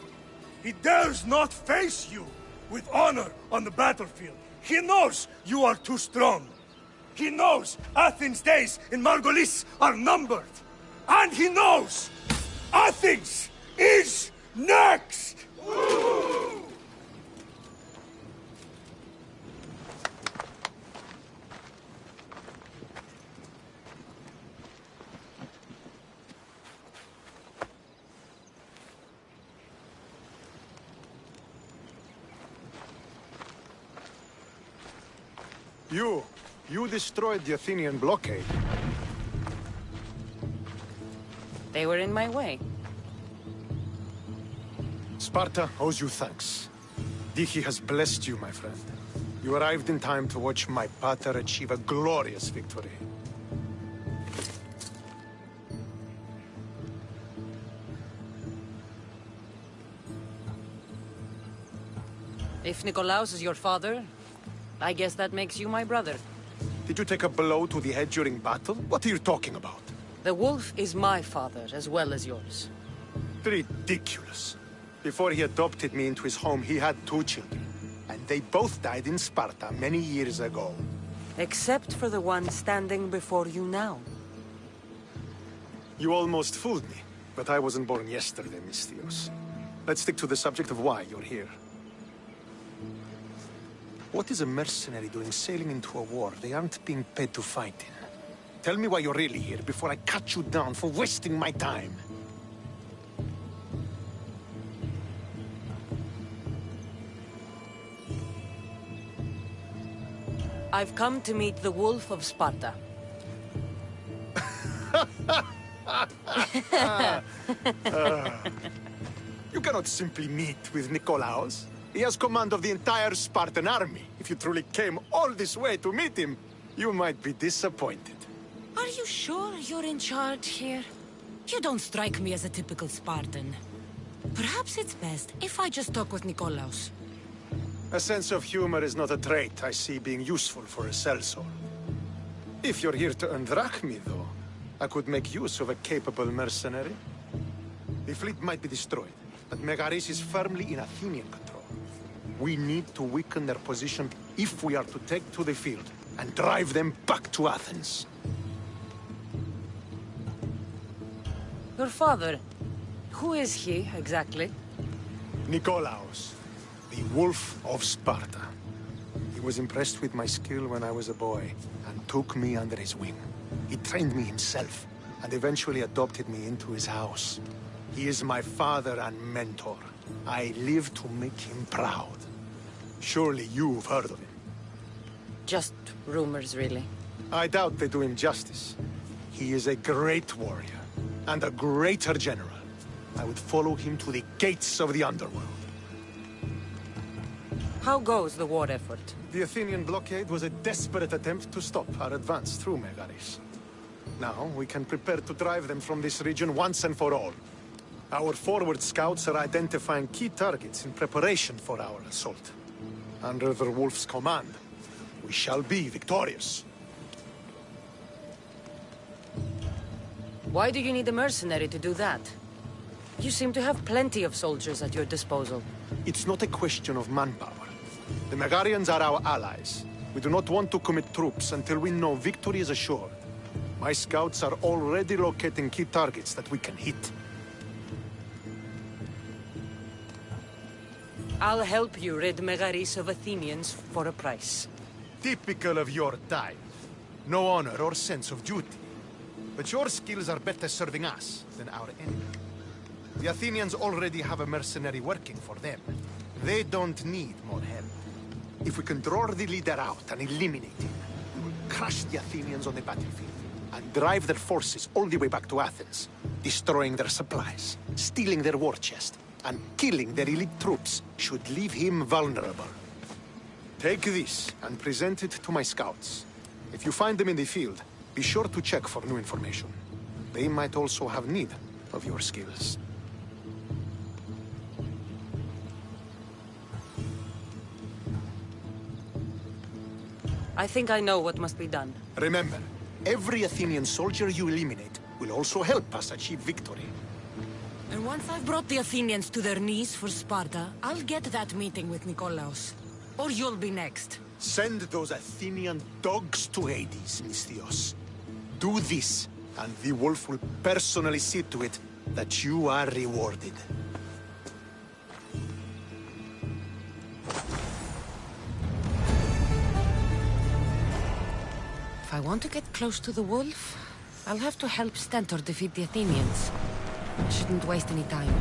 He dares not face you with honor on the battlefield. He knows you are too strong. He knows Athens' days in Margolis are numbered. And he knows Athens is next! You destroyed the Athenian blockade. They were in my way. Sparta owes you thanks. Dihi has blessed you, my friend. You arrived in time to watch my pater achieve a glorious victory. If Nikolaos is your father, I guess that makes you my brother. Did you take a blow to the head during battle? What are you talking about? The wolf is my father as well as yours. Ridiculous. Before he adopted me into his home, he had 2 children. And they both died in Sparta many years ago. Except for the one standing before you now. You almost fooled me, but I wasn't born yesterday, Mystios. Let's stick to the subject of why you're here. What is a mercenary doing sailing into a war they aren't being paid to fight in? Tell me why you're really here before I cut you down for wasting my time. I've come to meet the Wolf of Sparta. You cannot simply meet with Nikolaos. He has command of the entire Spartan army. If you truly came all this way to meet him, you might be disappointed. Are you sure you're in charge here? You don't strike me as a typical Spartan. Perhaps it's best if I just talk with Nikolaos. A sense of humor is not a trait I see being useful for a sellsword. If you're here to earn drachmi, though, I could make use of a capable mercenary. The fleet might be destroyed, but Megaris is firmly in Athenian control. We need to weaken their position if we are to take to the field and drive them back to Athens. Your father, who is he exactly? Nikolaos, the Wolf of Sparta. He was impressed with my skill when I was a boy and took me under his wing. He trained me himself and eventually adopted me into his house. He is my father and mentor. I live to make him proud. Surely you've heard of him. Just rumors, really. I doubt they do him justice. He is a great warrior and a greater general. I would follow him to the gates of the underworld. How goes the war effort? The Athenian blockade was a desperate attempt to stop our advance through Megaris. Now we can prepare to drive them from this region once and for all. Our forward scouts are identifying key targets in preparation for our assault. Under the Wolf's command, we shall be victorious. Why do you need a mercenary to do that? You seem to have plenty of soldiers at your disposal. It's not a question of manpower. The Megarians are our allies. We do not want to commit troops until we know victory is assured. My scouts are already locating key targets that we can hit. I'll help you rid Megaris of Athenians for a price. Typical of your type. No honor or sense of duty. But your skills are better serving us than our enemy. The Athenians already have a mercenary working for them. They don't need more help. If we can draw the leader out and eliminate him, we will crush the Athenians on the battlefield and drive their forces all the way back to Athens, destroying their supplies, stealing their war chest, and killing their elite troops should leave him vulnerable. Take this and present it to my scouts. If you find them in the field, be sure to check for new information. They might also have need of your skills. I think I know what must be done. Remember, every Athenian soldier you eliminate will also help us achieve victory. And once I've brought the Athenians to their knees for Sparta, I'll get that meeting with Nikolaos. Or you'll be next. Send those Athenian dogs to Hades, Misthios. Do this, and the wolf will personally see to it that you are rewarded. If I want to get close to the wolf, I'll have to help Stentor defeat the Athenians. I shouldn't waste any time.